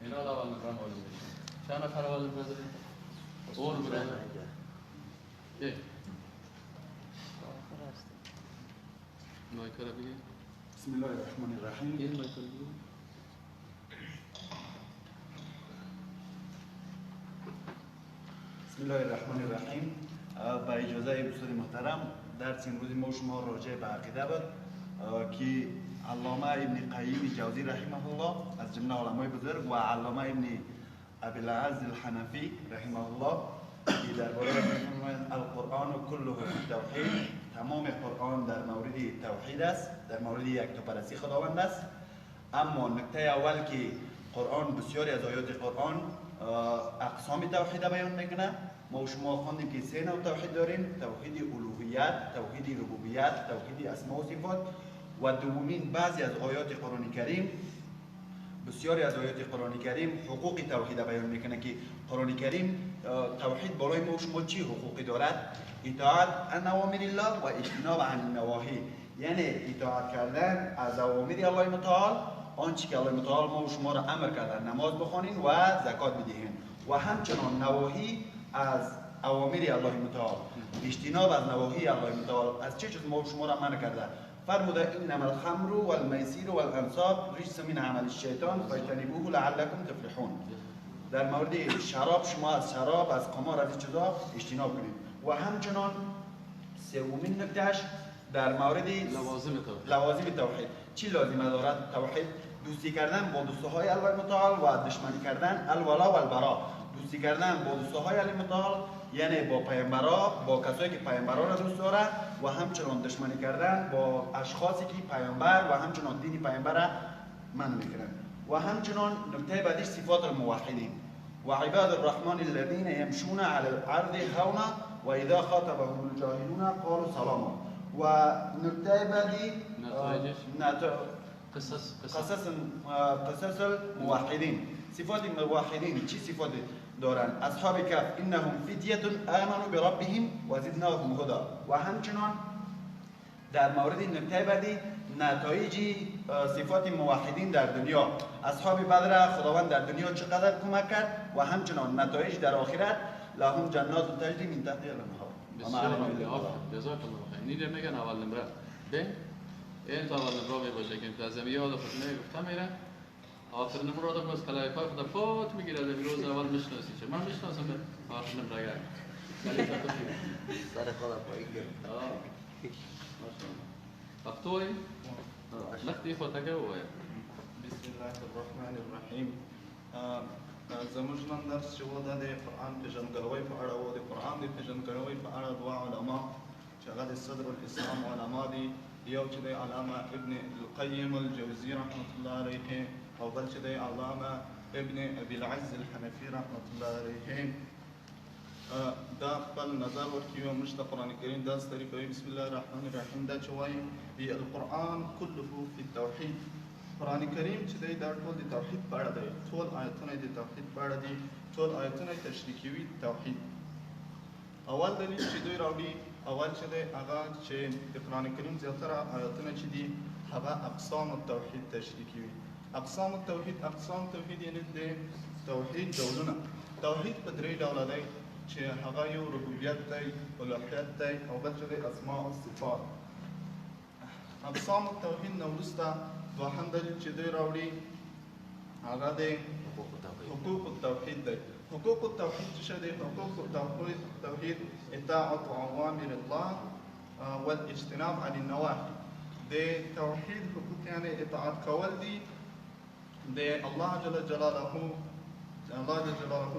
اینا اول نفرم آلی میشن چند نفر اول برداریم؟ اول برداریم یک مایکل بگی بسم الله الرحمن الرحیم. این مایکل بگی بسم الله الرحمن الرحیم. با اجازه دوستان محترم درس امروز ما شما راجع به عقیده بود که علامه ابن قیم جوزی رحمه الله از جمله علمای بزرگ و علامه ابن ابی العز الحنفی رحمه الله که درباره می‌فرمایند القرآن کله فی التوحید، تمام قرآن در مورد توحید است، در مورد یکتاپرستی خداوند است. اما نکته اول که قرآن بسیاری از آیات قرآن اقسام توحید بیان میکنه. ما و شما خواندیم که سه نوع توحید داریم: توحید الوهیت، توحید ربوبیت، توحید اسماء و صفات. و دومین بعضی از آیات قرآن کریم، بسیاری از آیات قرآن کریم حقوق توحید بیان میکنه که قرآن کریم توحید برای ما و شما چی حقوقی دارد؟ اطاعت عن اوامر الله و اجتناب عن النواهی، یعنی اطاعت کردن از اوامر الله متعال، آنچه که الله متعال ما و شما را امر کردن نماز بخوانین و زکات بدهین، و همچنان نواهی از اوامر الله متعال، اجتناب از نواهی الله متعال. از چه چیز ما و شما را منع کرده؟ فرموده انما الخمر والمیسیر والانصاب رجس من عمل الشیطان فاجتنبوه لعلکم تفلحون. در مورد شراب شما از شراب، از قمار، از این چیزا اجتناب کنید. و همچنان سومین نکتهش در مورد لوازم توحید. چی لازمه دارد توحید؟ دوستی کردن با دوستهای الله متعال و دشمنی کردن الولا و البرا. دوستی کردن با دوستهای الله متعال یعنی با پیامبرا، با کسایی که پیامبرا را دوست داره، و همچنان دشمنی کردن با اشخاصی که پیامبر و همچنان دین پیامبر را منع میکنن. و همچنان نکته بعدی صفات الموحدین: و عباد الرحمن الذين يمشون على الارض هونا و اذا خاطبهم الجاهلون قالوا سلاما. و نکته بعدی قصص الموحدین. صفات الموحدین چی صفات دارن؟ اصحاب کهف انهم فتیه آمنوا بربهم و زدناهم هدی. و همچنان در مورد نکته بعدی نتایج صفات موحدین در دنیا. اصحاب بدر خداوند در دنیا چقدر کمک کرد و همچنان نتایج در آخرت لهم جنات تجری من تحتها الانهار. جزاک الله خیر. نیده میگن اول نمره به این تا اول نمره باشه که امتازمی یاد خودمه گفتم میره آخر نمره آدم از کلای پای خدا فوت میگیره در روز اول میشناسی چه من میشناسم به آخر نمره گرد سر خدا پایی گرد وقتوی لختی خودتکه ہوئے بسم الله الرحمن الرحیم. زموږ نن درس چې و دا د قرآن پېژندګلوۍ په اړه و. د قرآن د پېژندګلوۍ په اړه دوه علما چې هغه د صدر الاسلام علما دي یو چې دی علامه ابن القیم الجوزی رحمت الله علیه او بل چې دی علامه ابن ابي العز الحنفي رحمت الله علیه دا خپل نظر ورکوي او موږ ته قرآن کریم داسې طریقوي. بسم الله الرحمن الرحیم دا چې وایي القرآن كله في التوحید. قرآن کریم چې دی دا ټول د توحید په اړه دی، ټول آیتونه د توحید په اړه دي، ټول آیتونه تشریح کوي توحید. اول دلیل چې دوی راوړي اول چې دی هغه چې د قرآن کریم زیاتره آیتونه چې دي هغه اقسام التوحید تشریح کوي. اقسام التوحید یعنې د توحید ډولونه. توحید په درې ډوله دی چې هغه یو ربوبیت دی، الوهیت دی او بل چې دی اسماء او صفات. اقسام التوحید نه وروسته دوهم دلیل چې دوی راوړي هغه دی حقوق التوحید دی. حقوق التوحید چې دی حقوق التوحید اطاعت اوامر الله والاجتناب عن النواهی. د توحید حقوق یعنی اطاعت کول دي د الله جل جلاله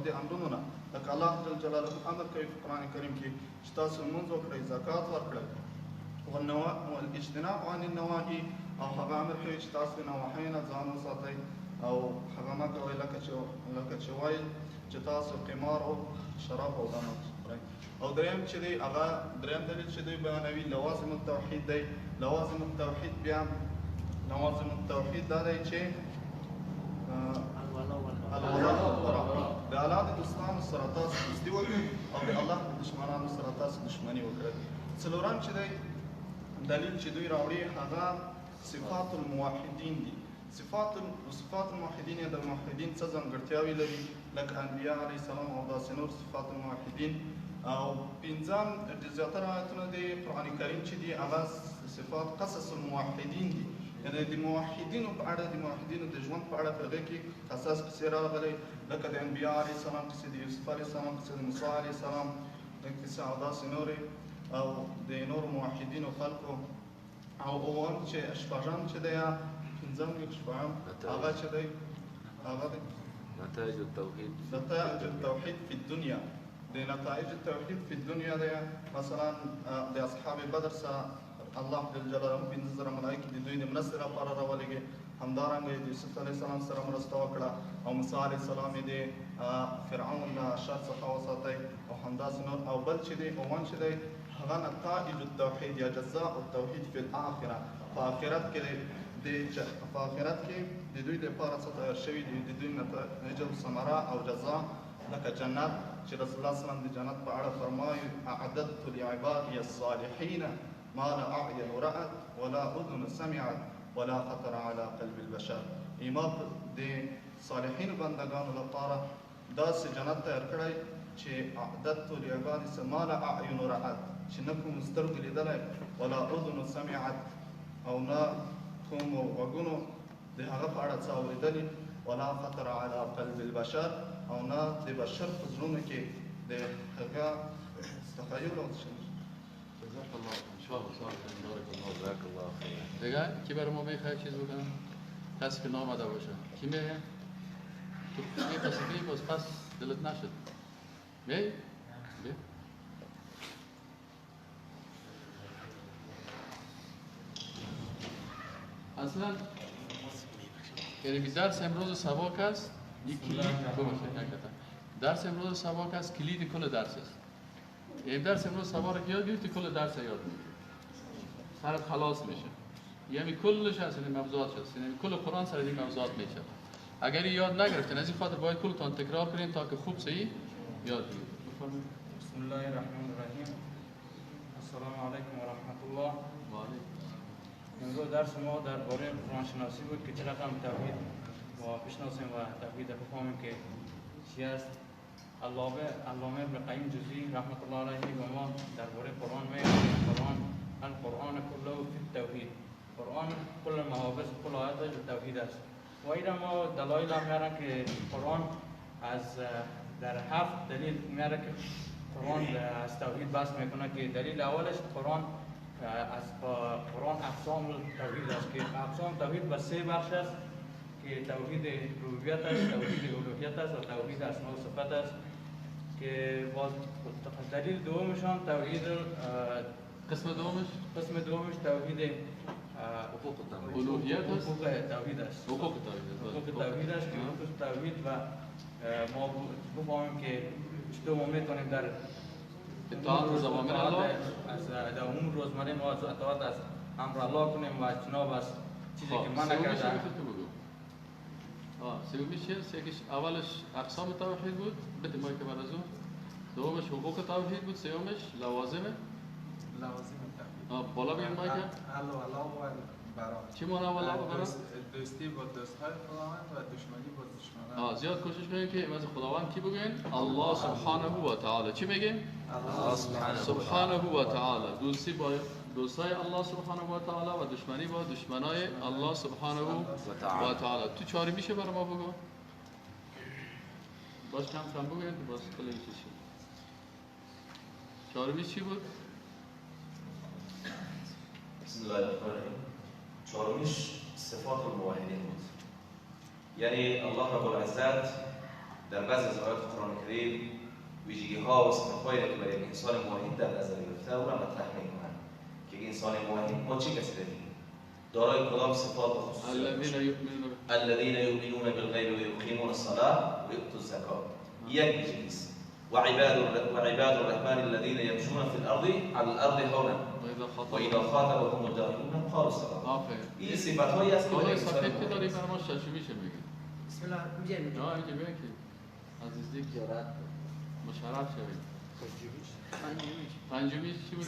د امرونو نه. لکه الله جل جلاله امر کوي په قرآن کریم کې چې تاسو لمونځ وکړئ، زکات ورکړئ، والاجتناب عن النواهی او هغه امر کوي چې تاسو د نواهیو نه ځان وساتئ او هغه مه کوئ لکه چې وایي چې تاسو قمار او شراب او دا مه خورئ. او دریم چې دی هغه دریم دلیل چې دوی بیانوي لوازم التوحید دی. لوازم التوحید بیا لوازم التوحید دا دی چې الولاء والبراء، د الله د دوستانو سره تاسو دوستي وکړئ او د الله د دشمنانو سره تاسو دشمني وکړئ. څلورم چې دی دلیل چې دوی راوړي هغه صفات الموحدین دي. صفات الموحدین یا د موحدین څه ځانګړتیاوې لري لکه انبیا علیه السلام او داسې نور صفات الموحدین. او پنځم د زیاتره آیتونه د قرآن کریم چې دي هغه صفات قصص الموحدین دي، یعنې د موحدینو په اړه د موحدینو د ژوند په اړه په هغې کې قصص قصې راغلی لکه د انبیا علیه السلام قصې، د یوسف علیه السلام قصې، د موسی علیه السلام قصې او داسې نورې او د نورو موحدینو خلکو. او اووم چې شپږم چې دی پنځم شپږم هغه چې دی هغه دی نتائج التوحید فی الدنیا. د نتائج التوحید فی الدنیا دی مثلا د اصحاب بدر سره الله جل جلاله 15,000 ملایکې د دوی د مرستې لپاره راولېږي. همدارنګه د یوسف علیه السلام سره مرسته وکړه او موسی علیه السلام یې د فرعون له شر څخه وساتی او همداسې نور. او بل چې دی اووم چې دی هغه نتائج التوحید یا جزاء التوحید فی الاخره. په آخرت کې د دوی لپاره څه تیار شوي دي، د دوی نتایج ثمره او جزا لکه جنت چې رسول الله صلی الله علیه وسلم د جنت په اړه فرمایي اعددت لعبادي الصالحین ما لا اعین رأت ولا اذن سمعت ولا خطر على قلب البشر. ایمان د صالحین بندگانو لپاره داسې جنت تیار کړی چې اعددت لعبادي ما لا اعین رأت چې نه کوم سترګو لیدلی ولا اذن سمعت او نه کوم غوږونو د هغه په اړه څه اورېدلي ولا خطر على قلب البشر او نه د بشر په زړونو کې د هغه تخیل او جزاک الله ان شاء الله بارک الله جزاک الله خیر. دیگه کی برای ما میخواد چیز بگم؟ کسی که نامده باشه کی میگه؟ تو کسی بگی باز پس دلت نشد بی؟ بی؟ اصلا درس امروز سباق است یک کلید درس امروز سباق است کلید کل درس است. این درس امروز سباق رو یاد گرفتی کل درس یاد میگیری سرت خلاص میشه. یعنی کلش از این موضوعات شد، یعنی کل قرآن سر این موضوعات میشه. اگر یاد نگرفتین از این خاطر باید کلتان تکرار کنین تا که خوب صحیح یاد بگیرید. بسم الله الرحمن الرحیم. السلام علیکم و رحمت الله. امروز درس ما درباره قرآن شناسی بود که چقدر هم توحید و بشناسیم و توحید بفهمیم که چی است. علامه ابن قیم جوزی رحمت الله علیه و ما درباره قرآن میگوید القرآن كله في التوحید. قرآن کل محافظ کل آیاتش توحید است. و اینا ما دلایل هم میارن که قرآن از در 7 دلیل میاره که قرآن از توحید بحث میکنه که دلیل اولش قرآن از قرآن اقسام توحید است که اقسام توحید به 3 بخش است که توحید ربوبیت است، توحید الوهیت است و توحید اسماء و صفات است که باز دلیل دومشان توحید قسم دومش قسم دومش توحید حقوق الوهیت است. حقوق توحید است. حقوق توحید است. حقوق توحید است که حقوق توحید و ما بفهمیم که چطور ما میتونیم در اطاعت زوامر الله از در امور روزمره ما اطاعت از امر الله کنیم و اجتناب از چیزی که منع کرده. سومیش چیست؟ یکیش اولش اقسام توحید بود، بده مایی که بعد از اون. دومش حقوق توحید بود، سومش لوازمه. لوازم توحید. بالا بگیم مایی که؟ ولا و برا. چی مانا ولا و برا؟ دوستی با دوستهای خداوند و دشمنی با دشمنان. زیاد کوشش کنیم که از خداوند کی بگین؟ الله سبحانه و تعالی. چی میگیم؟ الله سبحانه و تعالی. دوستی با دوستای الله سبحانه و تعالی و دشمنی با دشمنای الله سبحانه و تعالی. تو چاری میشه برای ما بگو؟ باش کم بگوین باز کلی چی چاری چی بود؟ بسم الله الرحمن الرحیم. چهارمیش صفات الموحدین بود. یعنی الله رب العزت در بعضی از آیات قرآن کریم ویژگی‌ها و صفات‌هایی که برای انسان موحد در نظر گرفته او را مطرح می‌کنند که انسان موحد ما چه کسی داریم؟ دارای کدام صفات و خصوصیات؟ الذين يؤمنون بالغیب و یقیمون الصلاة و یؤتون الزکات. یک ویژگی است. وعباد الرحمن الذين يمشون في الأرض على الأرض هونا وإذا خاطبهم الجاهلون قالوا سلاما. این صفات‌هایی است که برای انسان موحد داریم. برای ما ششمیشه میگه. بسم الله میگه. اینجا بگید. عزیزی زیارت مشرف شوید. پنجمی چی بود؟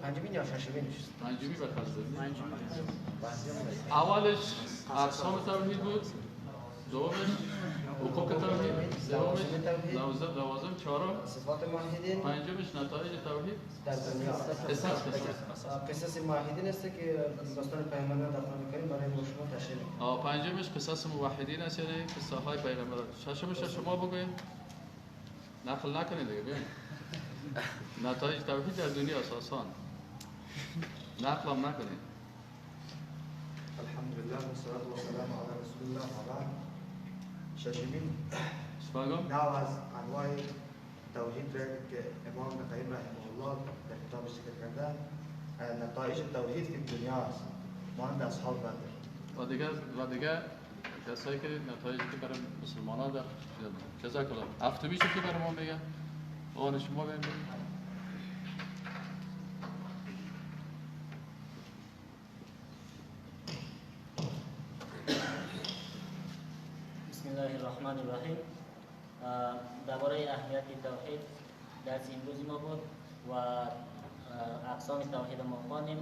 پنجمین یا ششمین است؟ پنجمی بخواست. اولش اقسام توحید بود، دومش حقوق توحید، سومش لوازم، چهارم صفات موحدین، پنجمش نتایج توحید در دنیا. قصص موحدین است که داستان پیامبران در قرآن کریم برای شما تشریح می‌کنه. پنجمش قصص موحدین است، یعنی قصه های پیامبران. ششمش شما بگوین. نقل نکنید دیگه بیاین. نتایج توحید در دنیا اساساً نقل هم نکنید. الحمدلله و الصلاة و السلام علی رسول الله و بعد. ششمین نوع از انواع توحید را که امام ابن قیم رحمه الله در کتابش ذکر کرده نتایج توحید فی دنیا است، مانند اصحاب بدر و دیگه کسایی که نتایجی که برای مسلمانان در جزاک الله. هفتمیشو که برای ما میگه آن شما ببینید. بسم الله الرحمن الرحیم. درباره اهمیت توحید درس امروز ما بود و اقسام توحید ما خوانیم.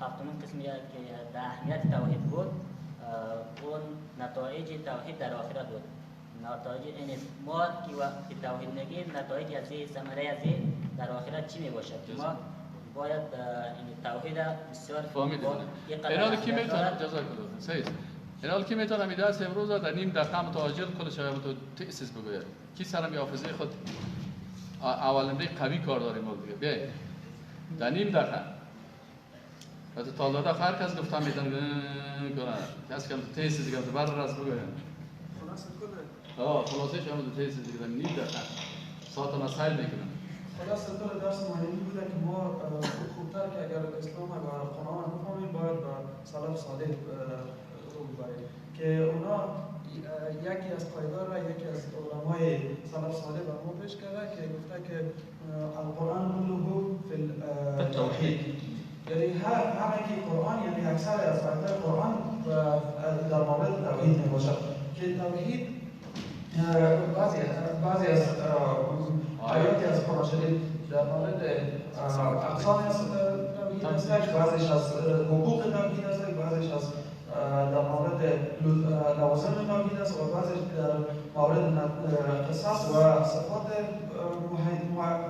هفتمین قسمی که در اهمیت توحید بود اون نتایج توحید در آخرت بود. نتایج این ما که وقتی توحید میگیم نتایج از این ثمره از این در آخرت چی میباشد؟ ما باید این توحید بسیار فهمیدید. اینا کی میتونه جزاک الله سید. اینا کی میتونه می درس امروز در نیم دقیقه متعجل کلش تو تأسیس بگوید. کی سرم حافظه خود اولنده قوی کار داریم ما دیگه. بیاید. در نیم دقیقه. و تا داده هر کس گفتم میدن کنه. کس که تأسیس دیگه بر راست بگوید. خلاصه شما دو تیز دیگه نیم دقیقه ساعت مسائل میکنم. خلاصه طور درس مهمی بوده که ما خوبتر که اگر اسلام اگر قرآن بفهمیم باید با سلف صالح رو ببریم که اونا یکی از قایدار را یکی از علمای سلف صالح بر ما پیش کرده که گفته که القرآن کله فی التوحید، یعنی همه که قرآن یعنی اکثر از آیات قرآن در مورد توحید میباشد که توحید بعضی از آیاتی از قرآن شریف در مورد اقسام توحید است، بعضیش از حقوق توحید است، بعضیش از در مورد لوازم توحید است و بعضیش در مورد قصص و صفات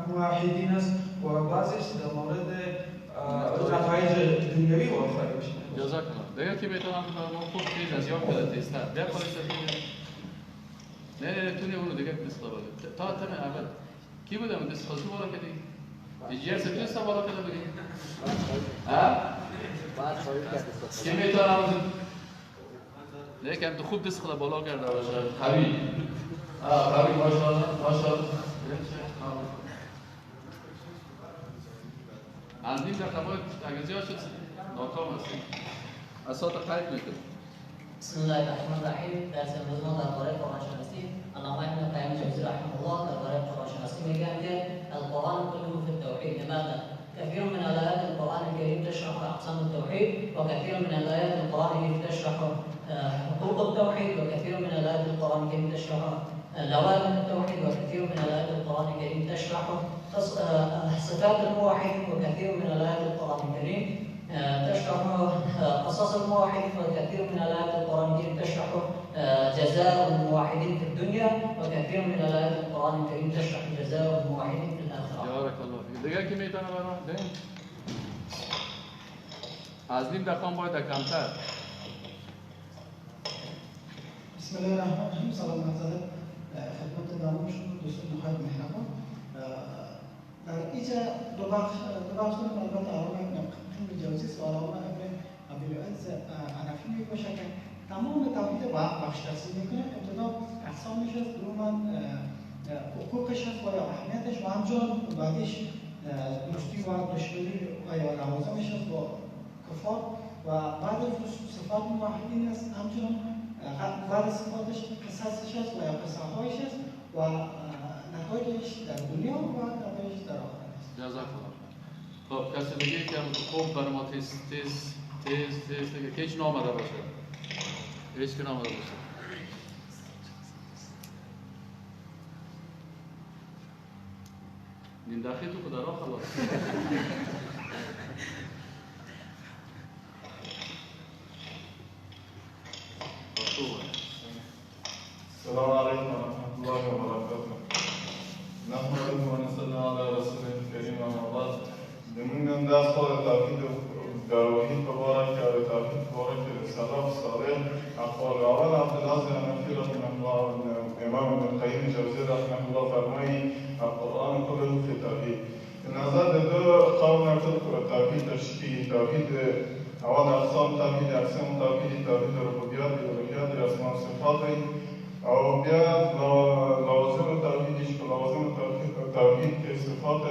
موحدین است و بعضیش در مورد نتایج دنیوی و آخری باشه. جزاک الله. دیگه کی میتونم ما خوب خیلی از یاد کرده است. بیا خودش نه تو نه اونو دیگه دست بالا. تا تمام اول کی بود اون دست خاصی بالا کردی؟ دیگر سه دست بالا کرده بودی؟ ها؟ بعد خواهی کرد دست. کی میتونم لیکن تو خوب دست خدا بالا کرده باشه. قوی. قوی ماشاءالله ماشاءالله. از این دقیقه باید اگر زیاد شد ناکام هستیم اسات قید میکنیم. بسم الله الرحمن الرحیم. درس امروز ما درباره قرآن شناسی علامه ابن قیم جوزی رحمه الله درباره قرآن شناسی میگن که القرآن كله في التوحید. لماذا؟ كثير من الآيات القرآن الكريم تشرح أقسام التوحيد، وكثير من الآيات القرآن الكريم تشرح حقوق التوحيد، وكثير من الآيات القرآن الكريم تشرح لوازم التوحيد، وكثير من الآيات القرآن الكريم تشرح صفات الموحد، وكثير من الآيات القرآن الكريم تشرح قصص الموحد، وكثير من الآيات القرآن الكريم تشرح جزاء الموحدين في الدنيا، وكثير من الآيات القرآن الكريم تشرح جزاء الموحدين في الآخرة. بارك الله فيك. دیگه کی میتونه برام دین؟ از نیم دقیقه باید کمتر. بسم الله الرحمن الرحیم. سلام معترض خدمت دامون شما دوستان نهایت مهربان. در اینجا دو بخش داریم. البته علامه ابن قیم جوزی و علامه ابن ابوالعز حنفی میگوشه که تمام توحید با بخش تقسیم میکنه. ابتدا اقسامش است، دوما حقوقش است و یا اهمیتش، و همچنان بعدش دوستی و دشمنی و یا لوازمش است با کفار، و بعد صفات موحدین است، همچنان بعد صفاتش قصصش است و یا قصه‌هایش است و نتایجش در دنیا و نتایجش در آخرت است. جزاک الله. خب کسی دیگه که خوب بر ما تیز که هیچ نامده باشه، هیچ که نامده باشه. نیم دقیقه تو کدارا خلاص. السلام عليكم ورحمة الله وبركاته. نحمده ونصلي على رسوله الكريم أما بعد. ضمن درس توحید مبارک و توحید مبارک سلام صالح اقوال اول عبدالعزیز حنفی رحمه الله امام ابن قیم جوزی رحمه الله فرمایی القرآن كله في التوحید. نظر دو قول نقطه توحید تشکیل توحید اول اقسام توحید توحید ربوبیت الوهیت اسماء صفات او بیا لوازم توحیدش که لوازم توحید که صفات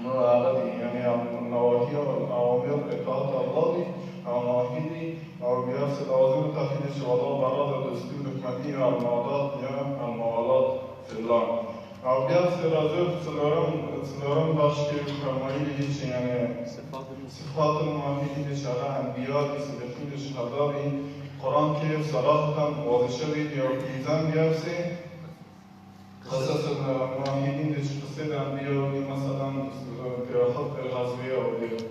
عقدی یعنی نواهی و اوامر اطاعت الله او نواهی او بیا لوازم توحیدش ولا براد دستور حکمتی یا المعادات یا الموالات فی الله او بیا سلورم بخش که فرماییش یعنی صفات موحدین شرع انبیاء صدقین شهداء قرآن که صراحتاً واضح شوید یا ایزان بیافسی قصص موحدین دیش قصد انبیاء مثلا قراءات غزویه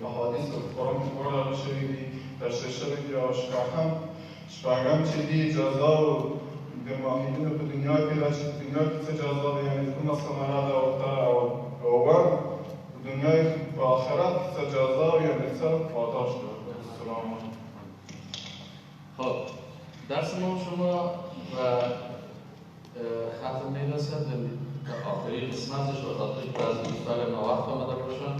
و احادیث قرآن که برده شویدی تشریح شوید یا شفاهم چه دی جزا و موحدین به دنیا که رشد دنیا که چه جزا دی یعنی کن سمرا دا اوان دنیا و آخرت چه جزا و یا نصر پاداش دارد. السلام علیکم. خب درس ما شما و ختم میرسد در آخری قسمتش و تطبیق بعضی دوستان ما وقت آمده باشن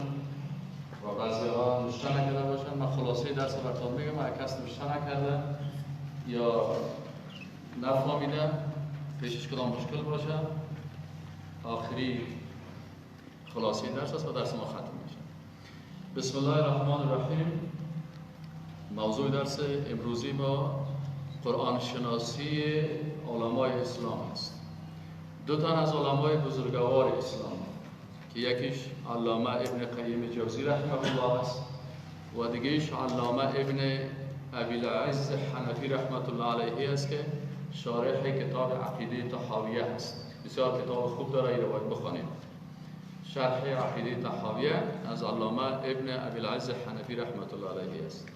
و بعضی ها نوشته نکرده باشن. من خلاصه درس براتون میگم، اگه کس نوشته نکرده یا نفهمیده پیشش کدام مشکل باشه آخری خلاصه درس است و درس ما ختم میشه. بسم الله الرحمن الرحیم. موضوع درس امروزی با قرآن شناسی علمای اسلام است. دو تن از علمای بزرگوار اسلام که یکیش علامه ابن قیم جوزی رحمه الله است و دیگهش علامه ابن ابوالعز حنفی رحمت الله علیه است که شارح کتاب عقیده طحاویه است. بسیار کتاب خوب داره، این رو باید بخوانید. شرح عقیده طحاویه از علامه ابن ابوالعز حنفی رحمت الله علیه است.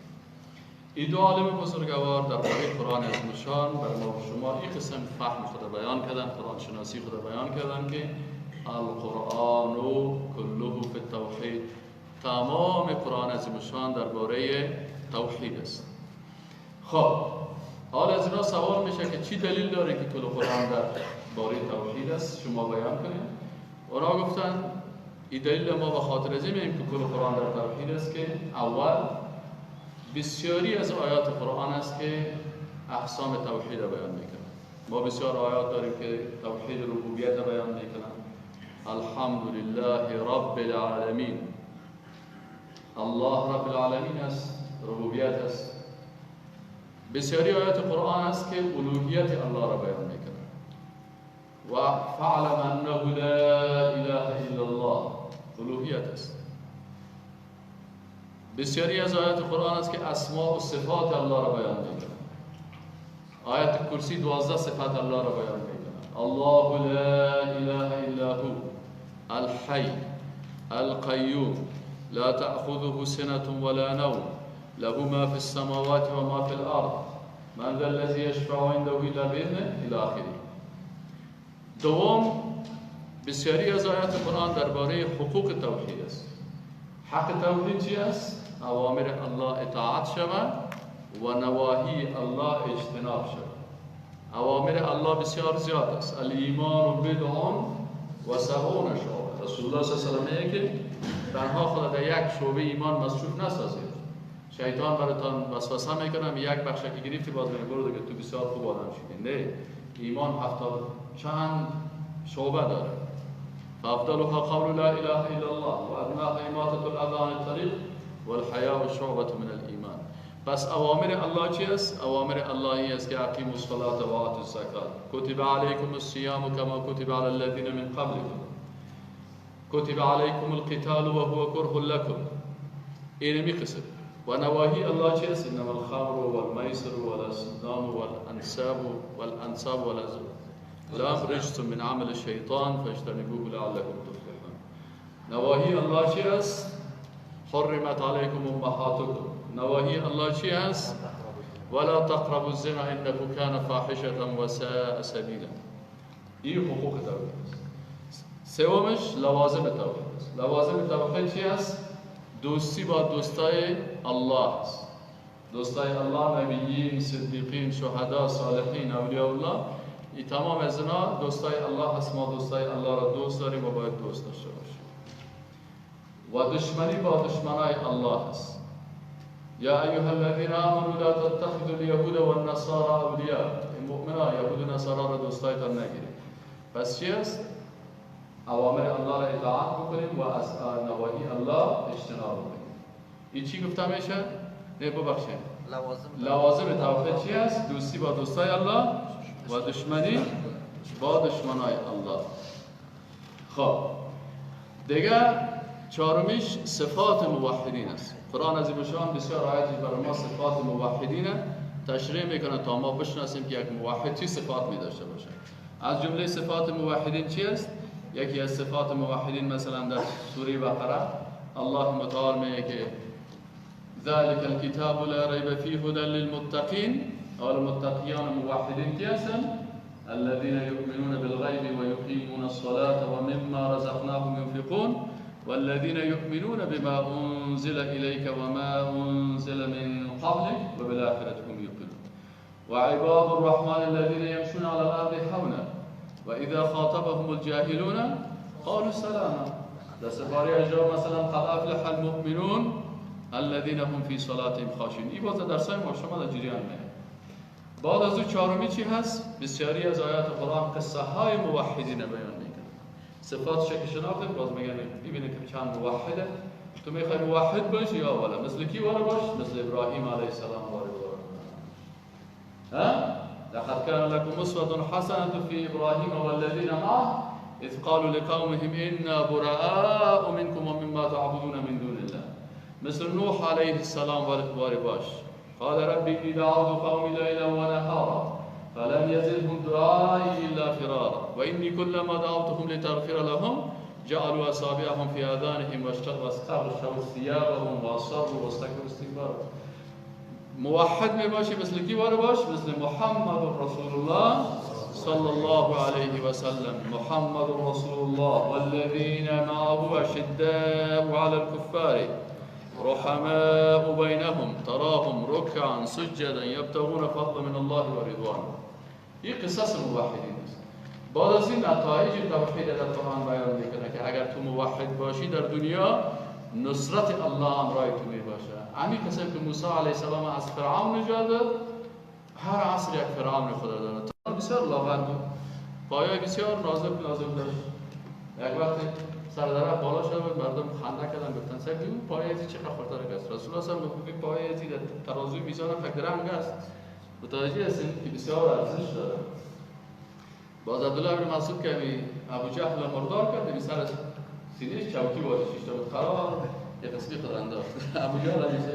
این دو عالم بزرگوار در باره قرآن عظیم شان بر ما و شما این قسم فهم خود بیان کردن، قرآن شناسی خود بیان کردن که القرآن كله فی التوحید، تمام قرآن عظیم شان در باره توحید است. خب حال از اینا سوال میشه که چی دلیل داره که کل قرآن در باره توحید است؟ شما بیان کنید. اونا گفتن این دلیل ما به خاطر از این که کل قرآن در توحید است که اول بسیاری از آیات قرآن است که اقسام توحید را بیان میکنند. ما بسیار آیات داریم که توحید ربوبیت را بیان میکنند. الحمدلله رب العالمین. الله رب العالمین است، ربوبیت است. بسیاری آیات قرآن است که الوهیت الله را بیان میکنه. و فعلم انه لا اله الا الله، الوهیت است. بسیاری از آیات قرآن است که اسماء و صفات الله را بیان میکنه. آیت کرسی 12 صفات الله را بیان میکنه. الله لا اله الا هو الحي القيوم لا تأخذه سنة ولا نوم له ما في السماوات وما في الأرض من ذا الذي يشفع عنده إلا بإذنه إلى آخره. دوم، بسیاری از آیات قرآن درباره حقوق توحید است. حق توحید چی است؟ اوامر الله اطاعت شود و نواهی الله اجتناب شود. اوامر الله بسیار زیاد است. الایمان بدع و 70 شعبه. رسول الله صلی الله علیه و میگه که تنها خود در یک شعبه ایمان مصروف نسازید. شیطان براتان وسوسه میکنه یک بخش که گرفتی باز میگه برو دیگه تو بسیار خوب آدم شدی. نه، ایمان 70 چند شعبه داره. فافضلها قول لا اله الا الله و ادناها اماطة الاذى عن الطریق والحیاء شعبة من الایمان. پس اوامر الله چی است؟ اوامر الله است که اقیموا الصلاة و آتوا الزکات. کتب علیکم الصیام کما کتب علی الذین من قبلکم. کتب علیکم القتال و هو کرها لکم. این میخسب. و نواهی الله چی است؟ انما الخمر والمیسر والازلام والانصاب والازلام رجس من عمل الشیطان فاجتنبوه لعلکم تفلحون. نواهی الله چی است؟ حرمت علیکم امهاتکم. نواهی الله چی است؟ ولا تقربوا الزنا انه كان فاحشة وساء سبیلا. این حقوق توحید است. سومش لوازم توحید است. لوازم توحید چی است؟ دوستی با دوستای الله است. دوستای الله نبیین، صدیقین، شهدا، صالحین، اولیاء الله، این تمام از اینا دوستای الله هست. ما دوستای الله را دوست داریم و باید دوست داشته باشیم. و دشمنی با دشمنای الله هست. یا ایها الذین آمنوا لا تتخذوا اليهود والنصارى اولیاء. این مؤمنان یهود و نصارا را دوستایتان نگیرید. پس چی است؟ اوامر الله را اطاعت بکنیم و از نواهی الله اجتناب بکنیم. این چی گفته میشه؟ نه ببخشید. لوازم توحید چی است؟ دوستی با دوستای الله و دشمنی با دشمنای الله. خب دیگه چهارمیش صفات موحدین است. قرآن عظیم الشان بسیار آیاتی برای ما صفات موحدین تشریح میکنه تا ما بشناسیم که یک موحد چی صفات می داشته باشه. از جمله صفات موحدین چی است؟ یکی از صفات موحدین مثلا در سوره بقره الله متعال میگه که ذلك الكتاب لا ريب فيه هدى للمتقين. المتقیان موحدین کی هستند؟ الذين يؤمنون بالغيب ويقيمون الصلاة ومما رزقناهم ينفقون والذين يؤمنون بما أنزل إليك وما أنزل من قبلك وبالآخرة هم يوقنون. وعباد الرحمن الذين يمشون على الأرض حونا وإذا خاطبهم الجاهلون قالوا سلاما. در سفاری اجرا مثلا قد افلح المؤمنون الذين هم في صلاتهم خاشعون. این باز درسای ما شما در جریان میاد. بعد از او چهارمی چی هست؟ بسیاری از آیات قرآن قصه های موحدین بیان میکنه. صفاتش که شناختیم باز میگن ببینید که چند موحده. تو میخوای موحد باشی یا والا مثل کی وارد باش؟ مثل ابراهیم علیه السلام وارد باش. لقد كان لكم أسوة حسنة في إبراهيم والذين معه إذ قالوا لقومهم إنا براء منكم ومما تعبدون من دون الله. مثل نوح عليه السلام وارباش قال ربي إني دعوت قومي ليلا ونهارا فلم يزدهم دعائي إلا فرارا وإني كلما دعوتهم لتغفر لهم جعلوا أصابعهم في آذانهم واستغشوا ثيابهم وأصروا واستكبروا استكبارا. موحد می باشی مثل کی وارد باش؟ مثل محمد رسول الله صلی الله علیه و سلم. محمد رسول الله والذین معه اشداء علی الكفار رحماء بینهم تراهم رکعا سجدا یبتغون فضلا من الله و رضوانه. این قصص موحدین است. بعد از این نتایج توحید در قرآن بیان میکنه که اگر تو موحد باشی در دنیا نصرت الله همراه تو می باشه. همین کسی که موسی علیه السلام از فرعون نجات داد، هر عصر یک فرعون خدا داره. بسیار لاغر بود، پایه بسیار نازک داشت یک وقت سر درخت بالا شد مردم خنده کردن گفتن سر دیو پای ازی چقدر خطرناک است. رسول الله صلی الله علیه و آله پای ازی در ترازوی میزان فکر درنگ است. متوجه هستین که بسیار ارزش داره. باز عبدالله بن مسعود که ابو جهل مردار کرد به سر سینه‌اش چوکی بازش داد قرار یه تسبیح خود انداخت. ابو جهل همیشه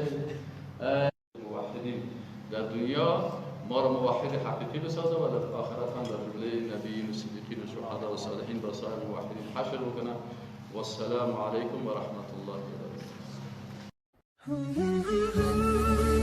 موحدین در دنیا ما را موحد حقیقی بسازه و در آخرت هم در جمله نبیین و صدیقین و شهدا و صالحین با صاحب موحدین حشر بکنه. و السلام علیکم و رحمت الله و برکاته.